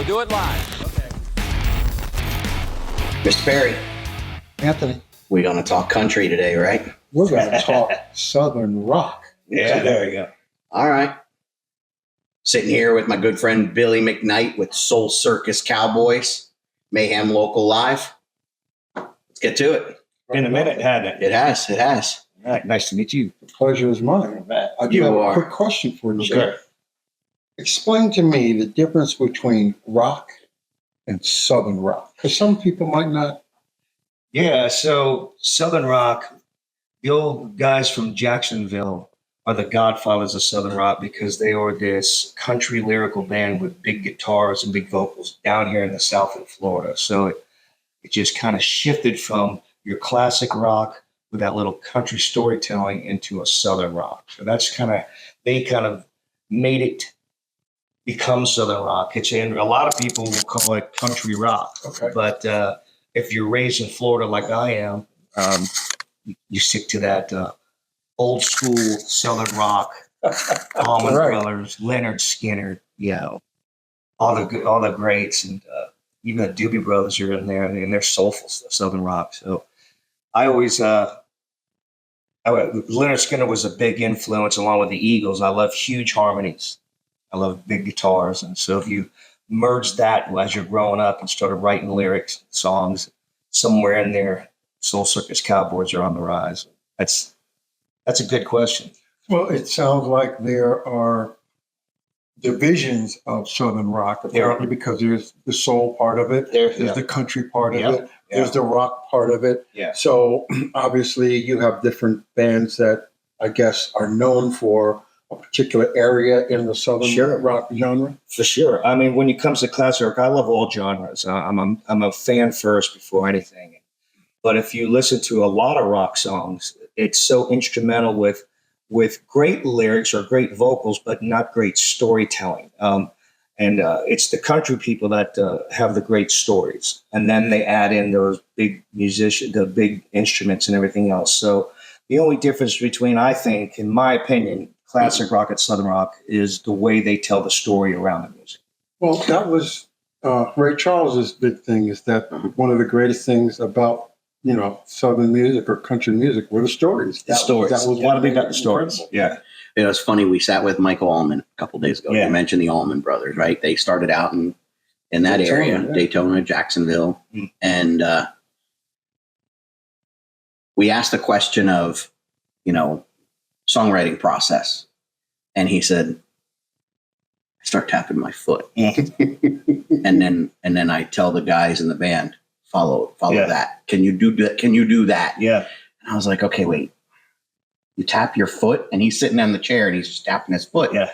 We'll do it live. Okay. Mr. Perry, Anthony, we're going to talk country today, right? we're going to talk Southern rock. Yeah, there you go. All right. Sitting here with my good friend Billy McKnight with Soul Circus Cowboys, Mayhem Local Live. Let's get to it. In a minute, hadn't it? It has. All right, nice to meet you. The pleasure is mine. I do You have are. a quick question for you. Sure. Explain to me the difference between rock and Southern rock. Because some people might not. Yeah, so Southern rock, the old guys from Jacksonville are the godfathers of Southern rock because they are this country lyrical band with big guitars and big vocals down here in the South in Florida. So it just kind of shifted from your classic rock with that little country storytelling into a Southern rock. So that's they kind of made it become Southern rock. And a lot of people will call it country rock. Okay. But if you're raised in Florida like I am, you stick to that old school Southern rock, Allman Right. Brothers, Leonard Skinner, all the greats, and even the Doobie Brothers are in there, and they're soulful Southern rock. So I always, Leonard Skinner was a big influence along with the Eagles. I love huge harmonies. I love big guitars. And so if you merge that as you're growing up and started writing lyrics, songs, somewhere in there, Soul Circus Cowboys are on the rise. That's a good question. Well, it sounds like there are divisions of Southern rock, apparently, because there's the soul part of it, there's the country part of it, there's the rock part of it. Yeah. So obviously you have different bands that I guess are known for a particular area in the Southern rock genre. For sure. I mean, when it comes to classic rock, I love all genres. I'm a fan first before anything. But if you listen to a lot of rock songs, it's so instrumental with great lyrics or great vocals, but not great storytelling. And it's the country people that have the great stories. And then they add in those big musicians, the big instruments and everything else. So the only difference between, I think, in my opinion, classic rock and Southern rock is the way they tell the story around the music. Well, that was Ray Charles's big thing, is that one of the greatest things about, Southern music or country music were the stories. The stories. That was a lot of about the stories. incredible. Yeah. It was funny. We sat with Michael Allman a couple days ago. Yeah. You mentioned the Allman Brothers, right? They started out in that Daytona, area, yeah. Daytona, Jacksonville. Mm. And we asked the question of, songwriting process. And he said, I start tapping my foot. and then I tell the guys in the band, follow that. Can you do that? Can you do that? Yeah. And I was like, okay, wait. You tap your foot? And he's sitting on the chair and he's just tapping his foot. Yeah.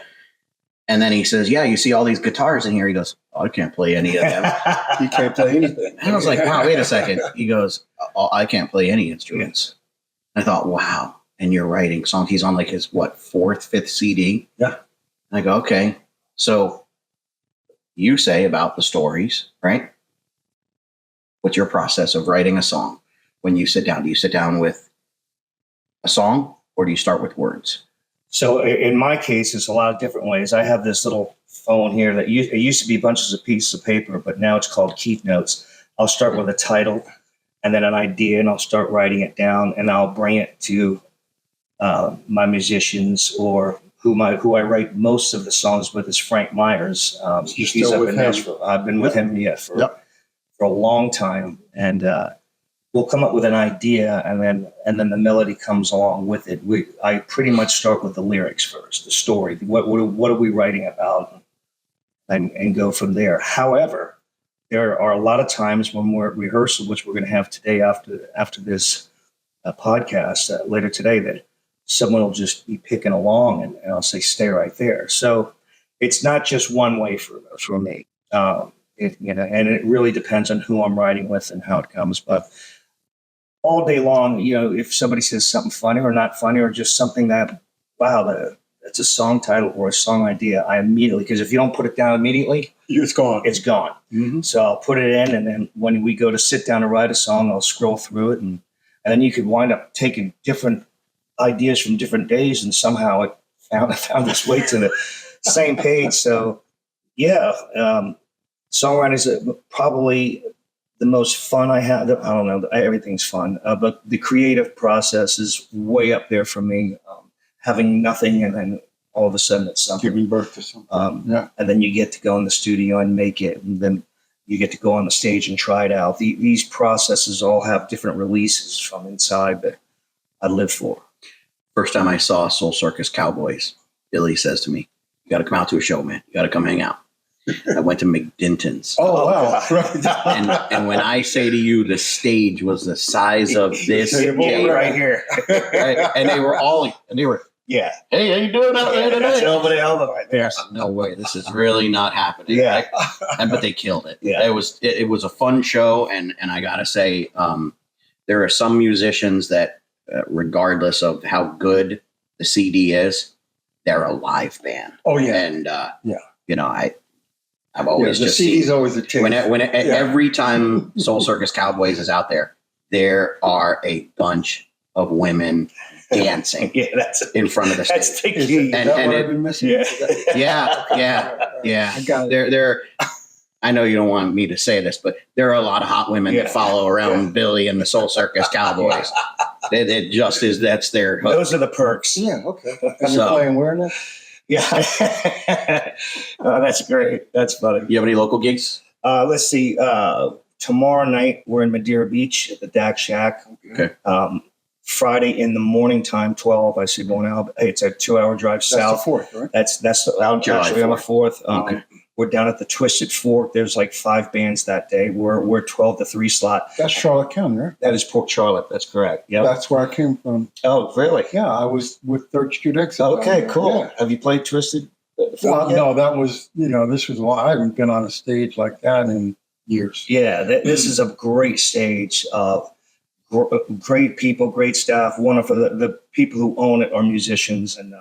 And then he says, yeah, you see all these guitars in here. He goes, oh, I can't play any of them. You can't play anything. And I was like, wow, wait a second. He goes, oh, I can't play any instruments. And I thought, wow. And you're writing songs. He's on like his, fourth, fifth CD? Yeah. And I go, okay. So you say about the stories, right? What's your process of writing a song when you sit down? Do you sit down with a song or do you start with words? So in my case, it's a lot of different ways. I have this little phone here that it used to be bunches of pieces of paper, but now it's called Keep Notes. I'll start with a title and then an idea, and I'll start writing it down, and I'll bring it to my musicians, or who I write most of the songs with is Frank Myers. You're He's still up with in him? Nashville. I've been with him for a long time, and we'll come up with an idea, and then the melody comes along with it. I pretty much start with the lyrics first, the story. What are we writing about, and go from there. However, there are a lot of times when we're at rehearsal, which we're going to have today after this podcast later today, that someone will just be picking along, and I'll say, stay right there. So it's not just one way for me. And it really depends on who I'm writing with and how it comes. But all day long, if somebody says something funny or not funny, or just something that, wow, that's a song title or a song idea, I immediately, because if you don't put it down immediately, It's gone. it's gone. Mm-hmm. So I'll put it in, and then when we go to sit down to write a song, I'll scroll through it, and then you could wind up taking different ideas from different days, and somehow it found its way to the same page. So Songwriting is probably the most fun I have. I don't know. Everything's fun, but the creative process is way up there for me. Having nothing and then all of a sudden it's something. Giving birth to something. And then you get to go in the studio and make it. And then you get to go on the stage and try it out. These processes all have different releases from inside that I live for. First time I saw Soul Circus Cowboys, Billy says to me, "You got to come out to a show, man. You got to come hang out." I went to McDinton's. Oh, wow. And when I say to you, the stage was the size of this table right here. And they were all, and they were, Yeah. "Hey, how you doing out there That's today?" elbow to elbow right there. No way, this is really not happening. Yeah. Right? But they killed it. Yeah. It was a fun show, and I gotta say, there are some musicians that, regardless of how good the CD is, they're a live band. Oh, yeah. And Yeah. you know, I've always the just CD's seen, always a taste. every time Soul Circus Cowboys is out there, there are a bunch of women dancing Yeah, that's in front of the stage. that's the Is key. that and what it- I've been missing? Yeah. I got it. There. I know you don't want me to say this, but there are a lot of hot women Yeah. that follow around Billy and the Soul Circus Cowboys. It just is. That's their hook. Those are the perks. Yeah, okay. And So- you're playing where now? Yeah. Oh, that's great. That's funny. You have any local gigs? Let's see. Tomorrow night we're in Madeira Beach at the Dak Shack. Okay. Friday in the morning time, 12. I see going out. Hey, it's a 2-hour drive That's south. the fourth, right? That's out July actually on the 4th. Okay. We're down at the Twisted Fork. There's like 5 bands that day. We're 12 to 3 slot. That's Charlotte County, right? That is Port Charlotte. That's correct. Yeah. That's where I came from. Oh, really? Yeah, I was with Third Street Exit. Okay, cool. Yeah. Have you played Twisted? Well, no, that was, this was a lot. I haven't been on a stage like that in years. Yeah, this is a great stage. Great people, great staff. Wonderful. The people who own it are musicians, and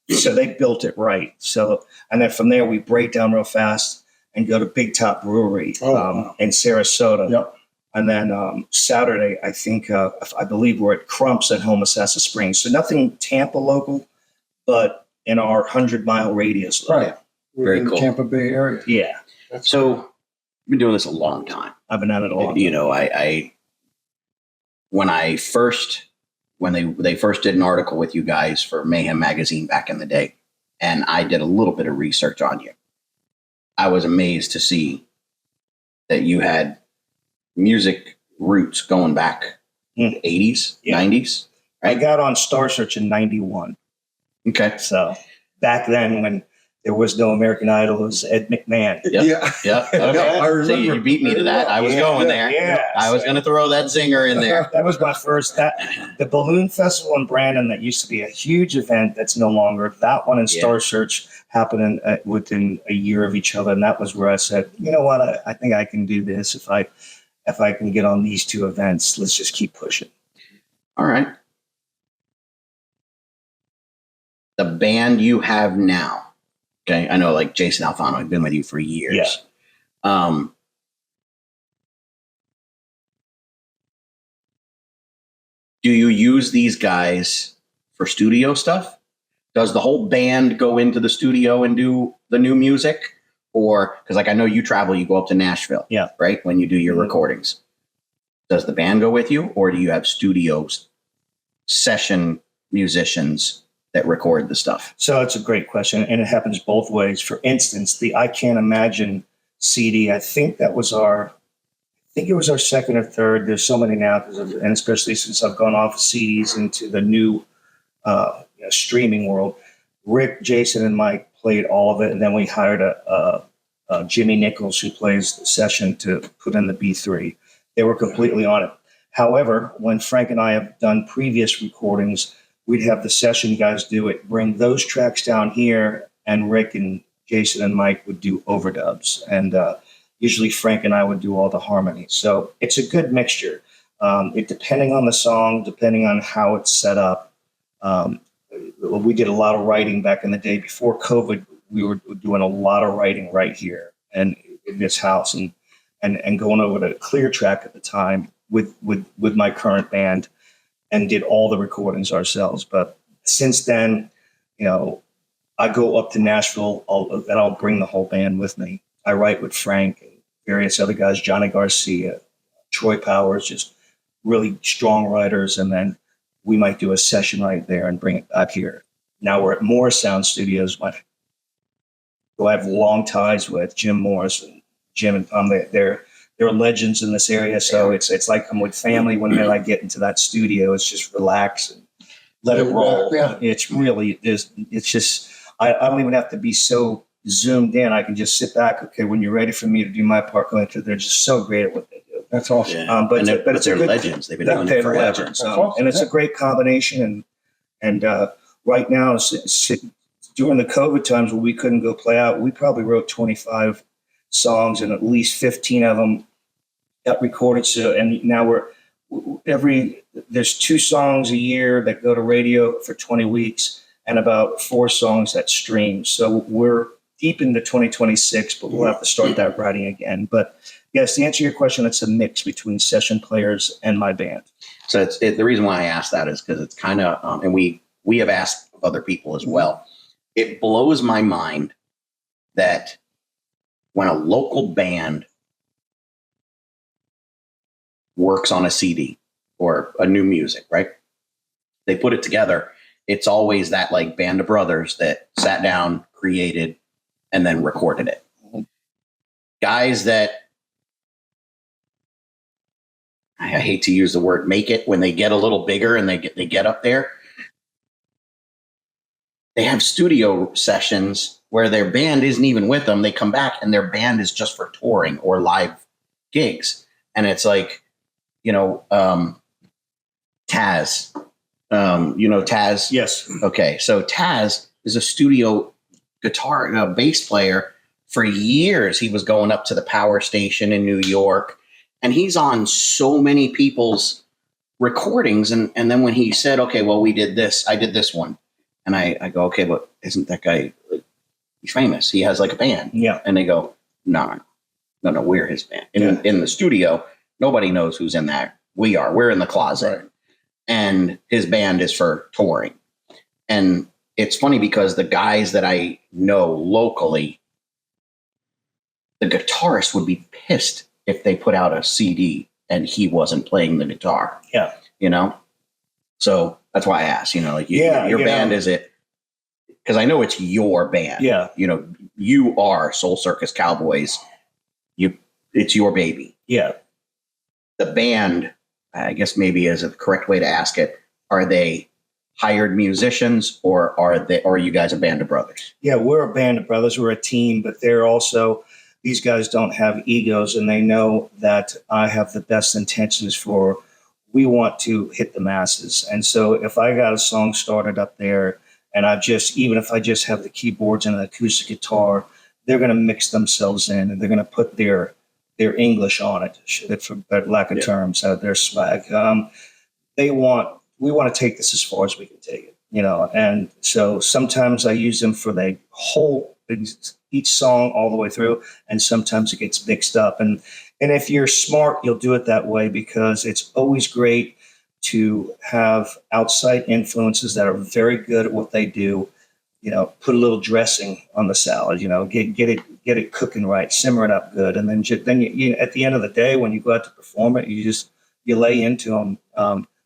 so they built it right. So, and then from there we break down real fast and go to Big Top Brewery Wow. in Sarasota. Yep. And then Saturday, I think, I believe we're at Crumps at Homosassa Springs. So nothing Tampa local, but in our 100-mile radius. Right. We're Very in cool. the Tampa Bay area. Yeah, So, I've been doing this a long time. I've been at it all. You know, when they first did an article with you guys for Mayhem Magazine back in the day, and I did a little bit of research on you, I was amazed to see that you had music roots going back 80s, Yeah. 90s. I got on Star Search in 91. Okay. So back then when there was no American Idol, it was Ed McMahon. Yep. Yeah. Yeah. Okay. Yeah, I remember. See, you beat me to that. I was Yeah, going there. Yeah. I was going to throw that zinger in there. That was my first, the Balloon Festival in Brandon that used to be a huge event that's no longer. That one and Yeah. Star Search happened within a year of each other. And that was where I said, you know what, I think I can do this. If I can get on these 2 events, let's just keep pushing. All right. The band you have now. Okay. I know like Jason Alfano, I've been with you for years. Yeah. Do you use these guys for studio stuff? Does the whole band go into the studio and do the new music? Or, because like I know you travel, you go up to Nashville. Yeah. Right? When you do your Mhm. recordings. Does the band go with you? Or do you have studios, session musicians that record the stuff? So it's a great question, and it happens both ways. For instance, the I Can't Imagine CD, I think it was our second or third. There's so many now, and especially since I've gone off of CDs into the new streaming world. Rick, Jason, and Mike played all of it, and then we hired a Jimmy Nichols who plays the session to put in the B3. They were completely on it. However, when Frank and I have done previous recordings, we'd have the session guys do it, bring those tracks down here, and Rick and Jason and Mike would do overdubs. And usually Frank and I would do all the harmonies. So it's a good mixture. It depending on the song, depending on how it's set up. We did a lot of writing back in the day. Before COVID, we were doing a lot of writing right here and in this house and going over to Clear Track at the time with my current band, and did all the recordings ourselves. But since then, I go up to Nashville and I'll bring the whole band with me. I write with Frank and various other guys, Johnny Garcia, Troy Powers, just really strong writers. And then we might do a session right there and bring it back here. Now we're at Morris Sound Studios, who I have long ties with, Jim Morris and Jim and Tom. They're legends in this area. So it's like I'm with family when I get into that studio. It's just relax and let it roll. Yeah. It's really, it's just, I don't even have to be so zoomed in. I can just sit back. Okay, when you're ready for me to do my part, go into. They're just so great at what they do. That's awesome. Yeah. But but it's they're a good, legends. They've been doing it forever. legends. Awesome. And it's a great combination. And right now, during the COVID times when we couldn't go play out, we probably wrote 25 songs, and at least 15 of them got recorded. So, and now there's 2 songs a year that go to radio for 20 weeks and about 4 songs that stream. So we're deep into 2026, but we'll have to start that writing again. But yes, to answer your question, it's a mix between session players and my band. So the reason why I asked that is because it's kind of, and we have asked other people as well. It blows my mind that when a local band works on a CD or a new music, right? They put it together. It's always that like band of brothers that sat down, created, and then recorded it. Guys that, I hate to use the word make it, when they get a little bigger and they get up there, they have studio sessions where their band isn't even with them. They come back and their band is just for touring or live gigs. And it's like, Taz, Taz? Yes. Okay. So Taz is a studio guitar, bass player for years. He was going up to the power station in New York, and he's on so many people's recordings. And then when he said, okay, well, I did this one. And I go, okay, but isn't that guy, he's famous. He has like a band. Yeah. And they go, no, we're his band. In the studio, nobody knows who's in there. We're in the closet. Right. And his band is for touring. And it's funny because the guys that I know locally, the guitarist would be pissed if they put out a CD and he wasn't playing the guitar. Yeah. So that's why I asked, your band, is it? Because I know it's your band. Yeah. You are Soul Circus Cowboys. It's your baby. Yeah. The band, I guess maybe is a correct way to ask it. Are they hired musicians, or are you guys a band of brothers? Yeah, we're a band of brothers. We're a team, but these guys don't have egos, and they know that I have the best intentions we want to hit the masses. And so if I got a song started up there and even if I just have the keyboards and an acoustic guitar, they're going to mix themselves in and they're going to put their English on it, for lack of terms, their swag. We want to take this as far as we can take it, and so sometimes I use them for the whole, each song all the way through, and sometimes it gets mixed up. And if you're smart, you'll do it that way, because it's always great to have outside influences that are very good at what they do. Put a little dressing on the salad, get it cooking right, simmer it up good. And then you at the end of the day, when you go out to perform it, you lay into them,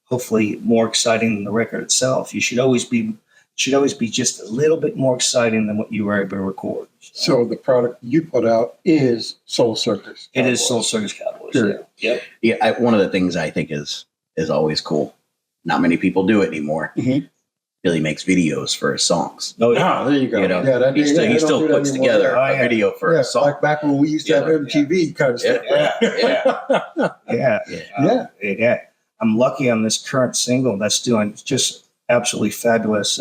hopefully more exciting than the record itself. You should always be just a little bit more exciting than what you were able to record. So the product you put out is Soul Circus Cowboy. It is Soul Circus Cowboys. Sure. Yep. Yeah. One of the things I think is always cool. Not many people do it anymore. Mm-hmm. Billy makes videos for his songs. Oh, yeah. There you go. He still puts together a video for a song. Like back when we used to have MTV kind of stuff. Yeah. I'm lucky on this current single that's doing just absolutely fabulous.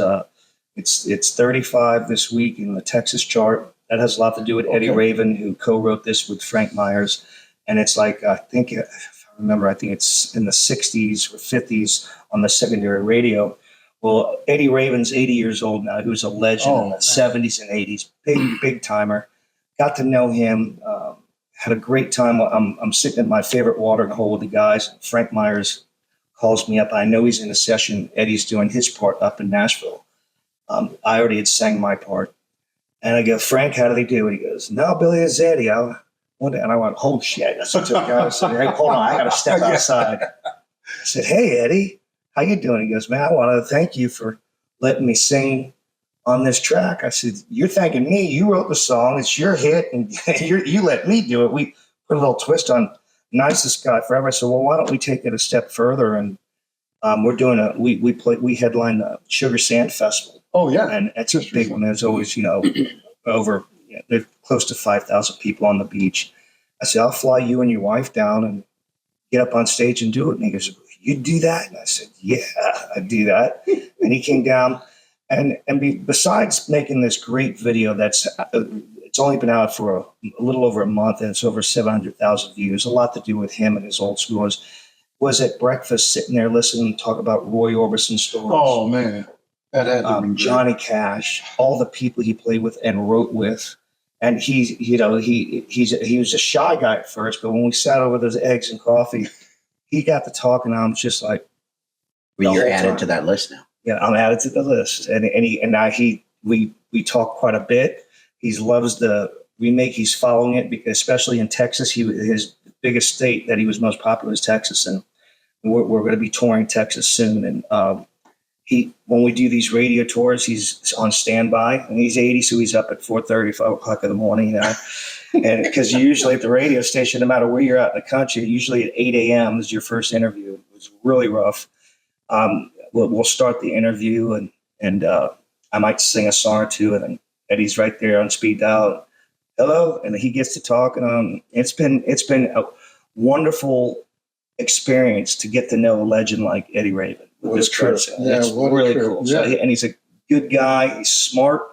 It's 35 this week in the Texas chart. That has a lot to do with Eddie Raven, who co-wrote this with Frank Myers. And it's like, I think it's in the 60s or 50s on the secondary radio. Well, Eddie Raven's 80 years old now. He was a legend in the 70s and 80s. Big timer. Got to know him. Had a great time. I'm sitting at my favorite watering hole with the guys. Frank Myers calls me up. I know he's in a session. Eddie's doing his part up in Nashville. I already had sang my part. And I go, Frank, how do they do it? He goes, no, Billy, it's Eddie. And I went, oh, shit. I said to the guy, I said, hey, hold on, I got to step outside. I said, hey, Eddie, how you doing? He goes, man, I want to thank you for letting me sing on this track. I said, you're thanking me. You wrote the song. It's your hit, and you let me do it. We put a little twist on Nicest Guy Forever. I said, well, why don't we take it a step further? And we're doing we headline the Sugar Sand Festival. Oh, yeah. And it's a big one. There's always, there's close to 5,000 people on the beach. I said, I'll fly you and your wife down and get up on stage and do it. And he goes, you do that? And I said, yeah, I do that. And he came down. And besides making this great video it's only been out for a little over a month, and it's over 700,000 views, a lot to do with him and his old schoolers, was at breakfast sitting there listening to talk about Roy Orbison stories. Oh, man. That had to be Johnny Cash, all the people he played with and wrote with. And he was a shy guy at first, but when we sat over those eggs and coffee, he got to talking. I'm just like, Well, you're added to that list now. yeah, I'm added to the list. And we talk quite a bit. He loves the remake. He's following it because, especially in Texas, his biggest state that he was most popular is Texas, and we're going to be touring Texas soon. And when we do these radio tours, he's on standby, and he's 80, so he's up at 4:30, 5 o'clock in the morning. And because usually at the radio station, no matter where you're at in the country, usually at 8 a.m. is your first interview. It was really rough. We'll start the interview, and I might sing a song or two, and then Eddie's right there on speed dial. Hello, and he gets to talk, and it's been a wonderful experience to get to know a legend like Eddie Raven with this person. Yeah, it's really cool. Yeah. So, and he's a good guy. He's smart.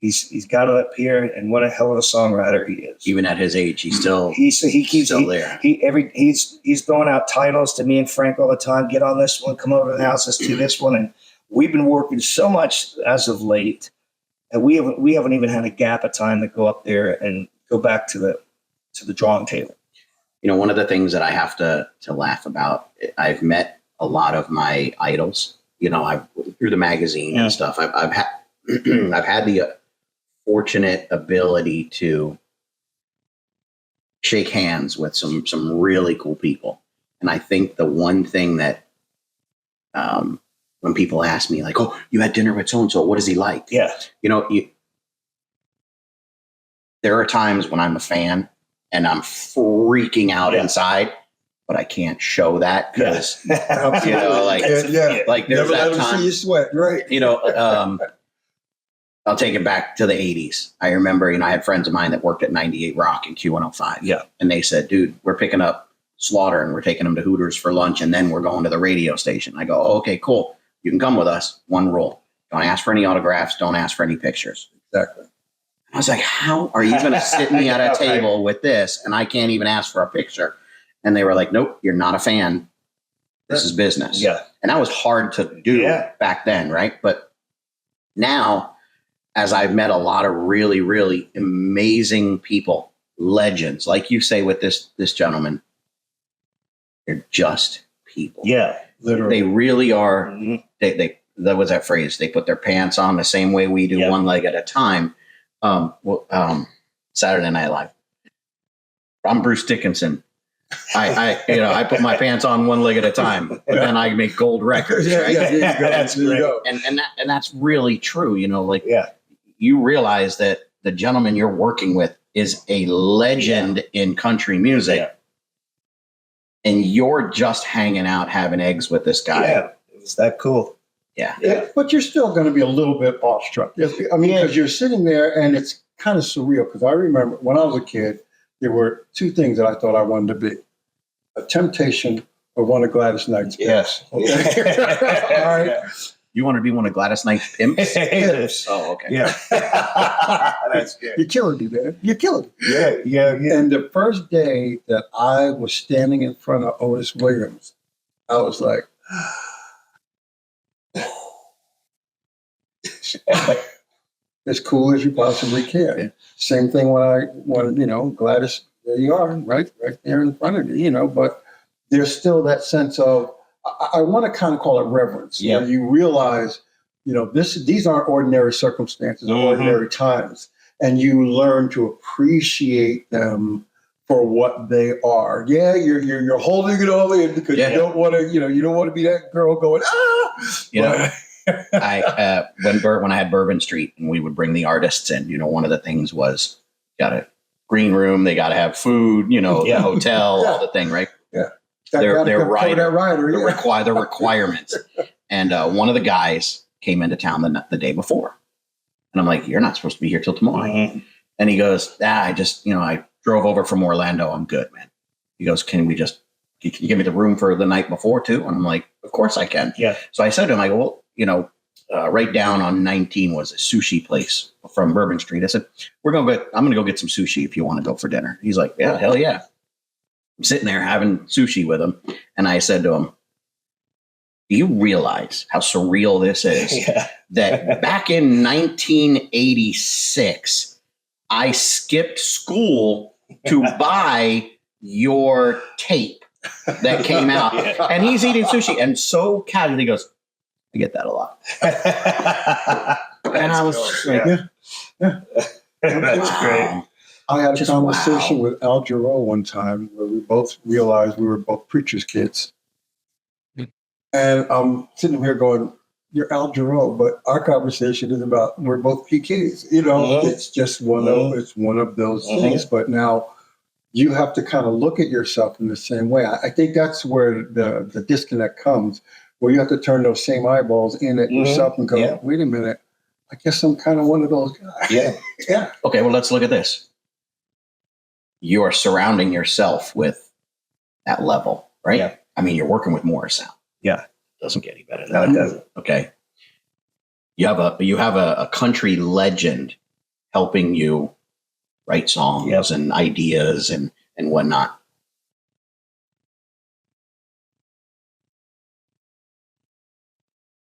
He's got it up here, and what a hell of a songwriter he is. Even at his age, he keeps there. He's throwing out titles to me and Frank all the time. Get on this one. Come over to the house. Let's do this one. And we've been working so much as of late, and we haven't even had a gap of time to go up there and go back to the drawing table. One of the things that I have to laugh about, I've met a lot of my idols, through the magazine and stuff. I've had the fortunate ability to shake hands with some really cool people. And I think the one thing that, when people ask me like, oh, you had dinner with so-and-so, what is he like? Yeah. There are times when I'm a fan and I'm freaking out inside, but I can't show that because, like there's never that let him time, see you sweat, right? I'll take it back to the 80s. I remember, I had friends of mine that worked at 98 Rock and Q105. Yeah. And they said, dude, we're picking up Slaughter and we're taking them to Hooters for lunch. And then we're going to the radio station. I go, oh, okay, cool. You can come with us. One rule. Don't ask for any autographs. Don't ask for any pictures. Exactly. I was like, how are you going to sit me at a table with this? And I can't even ask for a picture. And they were like, nope, you're not a fan. This is business. Yeah. And that was hard to do back then. Right. But now, as I've met a lot of really, really amazing people, legends, like you say with this gentleman, they're just people. Yeah, literally. They really are. Mm-hmm. They that was that phrase. They put their pants on the same way we do, one leg at a time. Saturday Night Live. I'm Bruce Dickinson. I put my pants on one leg at a time, but then I make gold records. Right? That's great. And that's really true. You realize that the gentleman you're working with is a legend in country music, and you're just hanging out having eggs with this guy. Yeah, it's that cool. Yeah, but you're still going to be a little bit awestruck. I mean, because you're sitting there and it's kind of surreal. Because I remember when I was a kid, there were two things that I thought I wanted to be: a Temptation or one of Gladys Knight's pimps. Yes. All right. Yeah. You want to be one of Gladys Knight's pimps? Pimps. Oh, okay. Yeah. That's good. You're killing me, man. You're killing me. Yeah. And the first day that I was standing in front of Otis Williams, I was like, as cool as you possibly can. Yeah. Same thing when Gladys, there you are, right there in front of you, but there's still that sense of, I want to kind of call it reverence. Where you realize, these aren't ordinary circumstances, ordinary times. and you learn to appreciate them for what they are. Yeah, you're holding it all in because you don't want to, you don't want to be that girl going, When I had Bourbon Street and we would bring the artists in, one of the things was got a green room, they got to have food, the hotel, all the thing, right? Yeah. Their rider, the requirements. And one of the guys came into town the day before. And I'm like, you're not supposed to be here till tomorrow. Mm-hmm. And he goes, I just, I drove over from Orlando. I'm good, man. He goes, can you give me the room for the night before too? And I'm like, of course I can. Yeah. So I said to him, I go, well, right down on 19 was a sushi place from Bourbon Street. I said, I'm going to go get some sushi if you want to go for dinner. He's like, yeah, hell yeah. I'm sitting there having sushi with him. And I said to him, do you realize how surreal this is? That back in 1986, I skipped school to buy your tape that came out. And he's eating sushi. And so casually he goes, I get that a lot. And I was like, That's great. I had a conversation with Al Jarreau one time where we both realized we were both preacher's kids. And I'm sitting here going, you're Al Jarreau, but our conversation is about we're both PKs. It's just one of those things. But now you have to kind of look at yourself in the same way. I think that's where the disconnect comes, where you have to turn those same eyeballs in at yourself and go, wait a minute, I guess I'm kind of one of those guys. Yeah. Okay, well, let's look at this. You are surrounding yourself with that level, right? Yeah. I mean, you're working with Morrisound. Yeah. It doesn't get any better than that. No, it doesn't. Okay. You have a country legend helping you write songs and ideas and whatnot.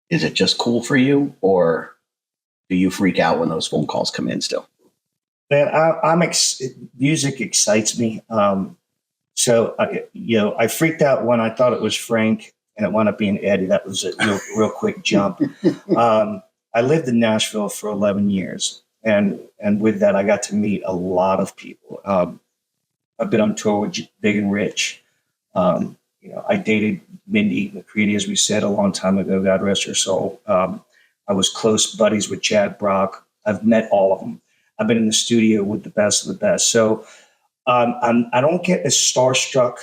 Is it just cool for you, or do you freak out when those phone calls come in still? Man, music excites me. So I freaked out when I thought it was Frank and it wound up being Eddie. That was a real quick jump. I lived in Nashville for 11 years. And with that, I got to meet a lot of people. I've been on tour with Big and Rich. I dated Mindy McCready, as we said, a long time ago, God rest her soul. I was close buddies with Chad Brock. I've met all of them. I've been in the studio with the best of the best. So I don't get as starstruck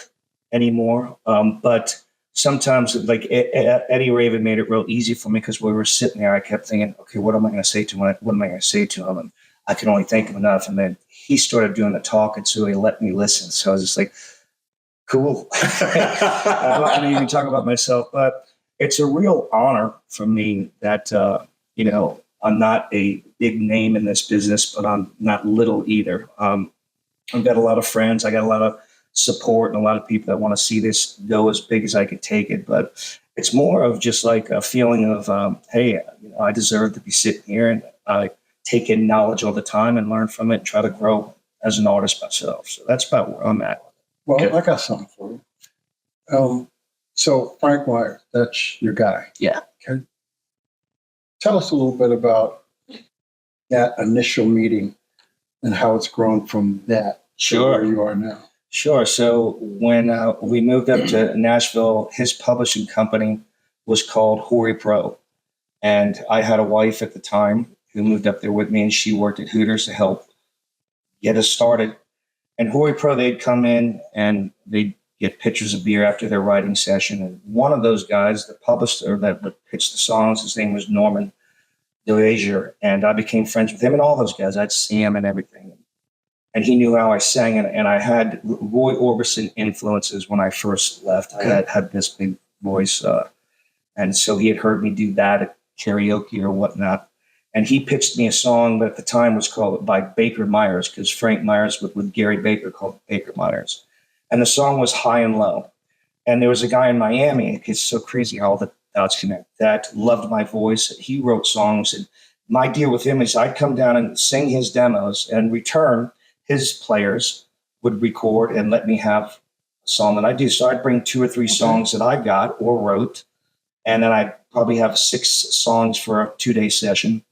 anymore. But sometimes, like Eddie Raven made it real easy for me because we were sitting there. I kept thinking, okay, what am I going to say to him? What am I going to say to him? And I can only think of enough. And then he started doing the talking, so he let me listen. So I was just like, cool. I'm not going to even talk about myself, but it's a real honor for me that, I'm not a big name in this business, but I'm not little either. I've got a lot of friends. I got a lot of support and a lot of people that want to see this go as big as I could take it. But it's more of just like a feeling of, hey, I deserve to be sitting here and I take in knowledge all the time and learn from it and try to grow as an artist myself. So that's about where I'm at. Well, I got something for you. So Frank Myers, that's your guy. Yeah. Okay. Tell us a little bit about that initial meeting and how it's grown from that to where you are now. Sure. So when we moved up to Nashville, his publishing company was called Hori Pro. And I had a wife at the time who moved up there with me, and she worked at Hooters to help get us started. And Hori Pro, they'd come in and they'd get pitchers of beer after their writing session. And one of those guys that published or that would pitch the songs, his name was Norman DeAsier. And I became friends with him and all those guys. I'd see him and everything. And he knew how I sang. And I had Roy Orbison influences when I first left. I had this big voice. And so he had heard me do that at karaoke or whatnot. And he pitched me a song that at the time was called by Baker Myers, because Frank Myers with Gary Baker called Baker Myers. And the song was High and Low. And there was a guy in Miami, it's so crazy how all the dots connect, that loved my voice. He wrote songs. And my deal with him is I'd come down and sing his demos, and in return, his players would record and let me have a song that I do. So I'd bring 2 or 3 songs that I got or wrote, and then I'd probably have 6 songs for a 2-day session.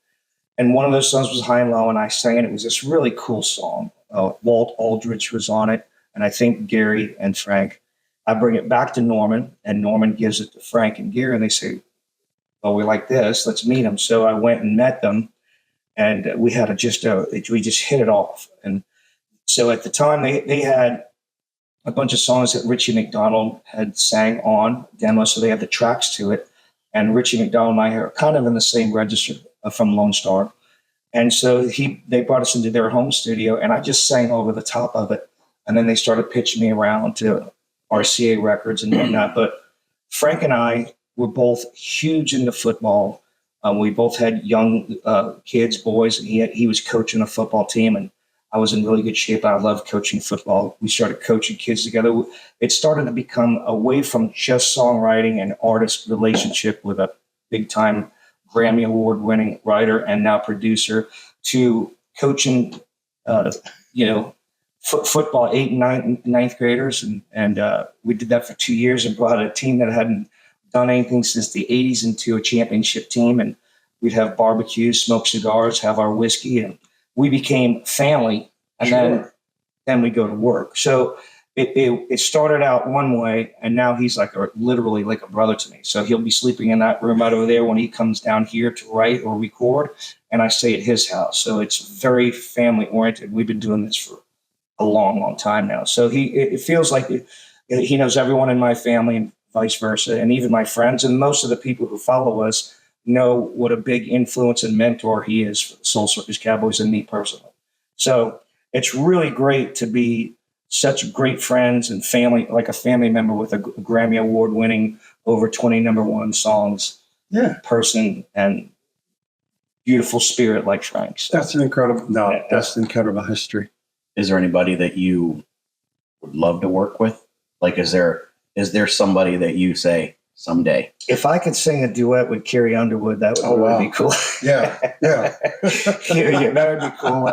And one of those songs was High and Low, and I sang it. It was this really cool song. Walt Aldridge was on it, and I think Gary and Frank. I bring it back to Norman, and Norman gives it to Frank and Gary, and they say, well, we like this. Let's meet them. So I went and met them, and we had we just hit it off. And so at the time, they had a bunch of songs that Richie McDonald had sang on demo, so they had the tracks to it. And Richie McDonald and I are kind of in the same register from Lone Star. And so they brought us into their home studio, and I just sang over the top of it. And then they started pitching me around to RCA Records and whatnot. But Frank and I were both huge into football. We both had young kids, boys, and he was coaching a football team, and I was in really good shape. I loved coaching football. We started coaching kids together. It started to become away from just songwriting and artist relationship with a big-time Grammy Award-winning writer and now producer to coaching, football, 8th and 9th graders. And we did that for 2 years and brought a team that hadn't done anything since the 80s into a championship team. And we'd have barbecues, smoke cigars, have our whiskey, and we became family. And Sure. then we go to work. So it started out one way, and now he's literally like a brother to me. So he'll be sleeping in that room out over there when he comes down here to write or record, and I stay at his house. So it's very family oriented. We've been doing this for a long, long time now. So it feels like he knows everyone in my family and vice versa, and even my friends and most of the people who follow us know what a big influence and mentor he is for the Soul Circus Cowboys and me personally. So it's really great to be such great friends and family, like a family member with a Grammy Award-winning over 20 #1 songs person and beautiful spirit like Frank's. That's an incredible history. Is there anybody that you would love to work with? Like, is there somebody that you say someday? If I could sing a duet with Carrie Underwood, that would really be cool. Yeah. That would be cool.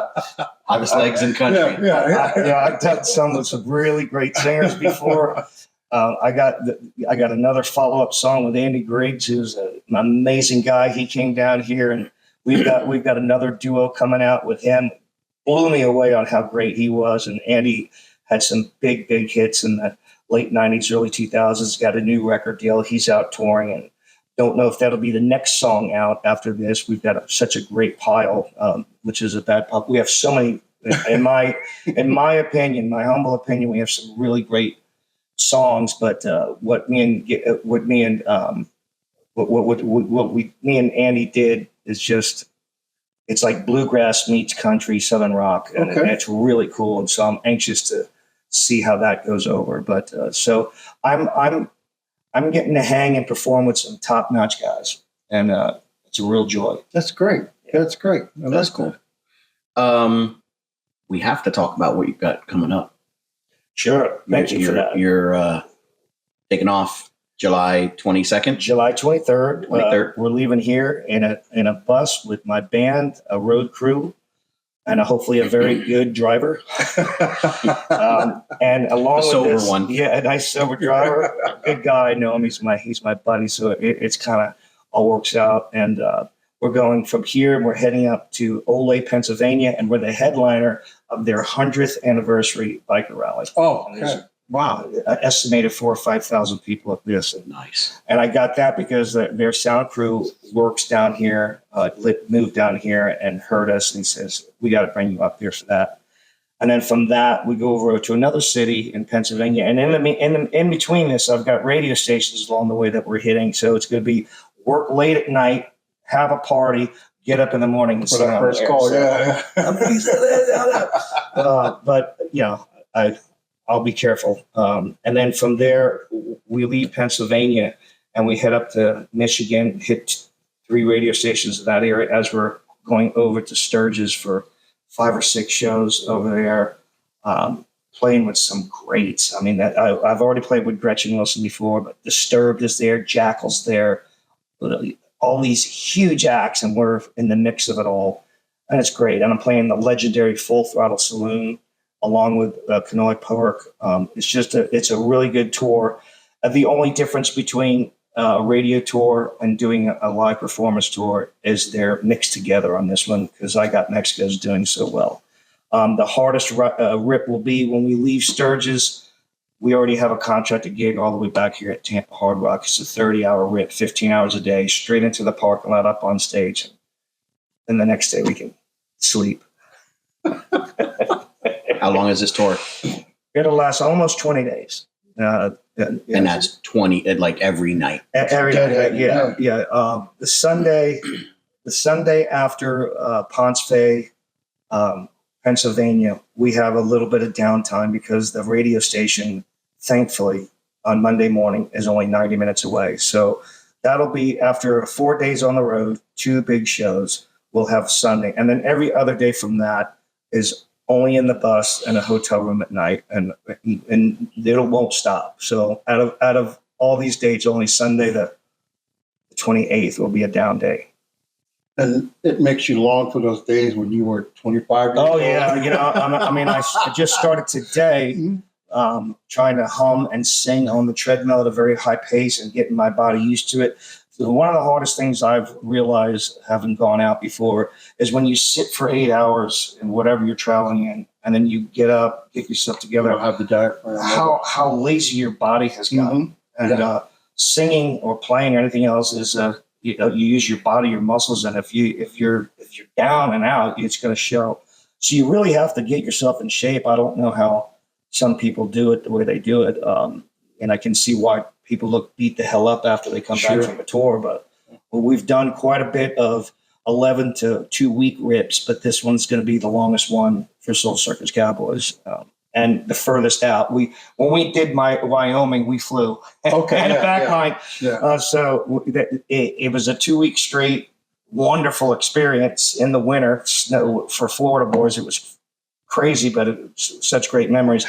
Hottest legs in country. I've done some with some really great singers before. I got another follow-up song with Andy Griggs, who's an amazing guy. He came down here, and we've got another duo coming out with him. Blew me away on how great he was, and Andy had some big hits in the late 90s, early 2000s, got a new record deal. He's out touring, and don't know if that'll be the next song out after this. We've got such a great pile, which is a bad pile. We have so many, in my opinion, my humble opinion, we have some really great songs, but what me and Andy did is just, it's like bluegrass meets country, Southern rock, and it's really cool. And so I'm anxious to see how that goes over. But so I'm getting to hang and perform with some top-notch guys, and it's a real joy. That's great. That's great. Well, that's cool. We have to talk about what you've got coming up. Sure. Thank you for that. You're taking off July 22nd. July 23rd. 23rd. We're leaving here in a bus with my band, a road crew, and hopefully a very good driver. And along with sober this, one. Yeah, a nice sober driver. Good guy. I know him. He's my buddy. So it's kind of all works out. And we're going from here, and we're heading up to Ole, Pennsylvania, and we're the headliner of their 100th anniversary biker rally. Oh, And there's okay. Wow. estimated 4,000 or 5,000 people at this. Nice. And I got that because their sound crew works down here, moved down here and heard us, and he says, we got to bring you up there for that. And then from that, we go over to another city in Pennsylvania. And in between this, I've got radio stations along the way that we're hitting. So it's going to be work late at night, have a party, get up in the morning and For sing the on first the air. call, So, but, I'll be careful. And then from there, we leave Pennsylvania and we head up to Michigan, hit 3 radio stations in that area as we're going over to Sturgis for 5 or 6 shows over there, playing with some greats. I mean, I've already played with Gretchen Wilson before, but Disturbed is there, Jackal's there, all these huge acts, and we're in the mix of it all. And it's great. And I'm playing the legendary Full Throttle Saloon along with Canoic Park. It's a really good tour. The only difference between a radio tour and doing a live performance tour is they're mixed together on this one because I got Mexico's doing so well. The hardest rip will be when we leave Sturgis. We already have a contracted gig all the way back here at Tampa Hard Rock. It's a 30-hour rip, 15 hours a day, straight into the parking lot, up on stage. And the next day we can sleep. How long is this tour? It'll last almost 20 days. And that's 20, like every night. Every night, yeah. The Sunday after Ponce Bay, Pennsylvania, we have a little bit of downtime because the radio station, thankfully, on Monday morning is only 90 minutes away. So that'll be after 4 days on the road, 2 big shows. We'll have Sunday. And then every other day from that is only in the bus and a hotel room at night. And it won't stop. So out of all these dates, only Sunday the 28th will be a down day. And it makes you long for those days when you were 25 years old. Oh, yeah. I just started today trying to hum and sing on the treadmill at a very high pace and getting my body used to it. So one of the hardest things I've realized, having gone out before, is when you sit for 8 hours in whatever you're traveling in, and then you get up, get yourself together. You don't have the diaphragm. How lazy your body has gotten. Mm-hmm. And singing or playing or anything else is you use your body, your muscles, and if you're down and out, it's going to show. So you really have to get yourself in shape. I don't know how some people do it the way they do it, and I can see why people look beat the hell up after they come back from a tour. But we've done quite a bit of 11 to 2 week rips, but this one's going to be the longest one for Soul Circus Cowboys. And the furthest out. When we did Wyoming, we flew. Okay. And yeah, back line. Yeah. So it was a 2 week straight wonderful experience in the winter. Snow for Florida boys. It was crazy, but it was such great memories.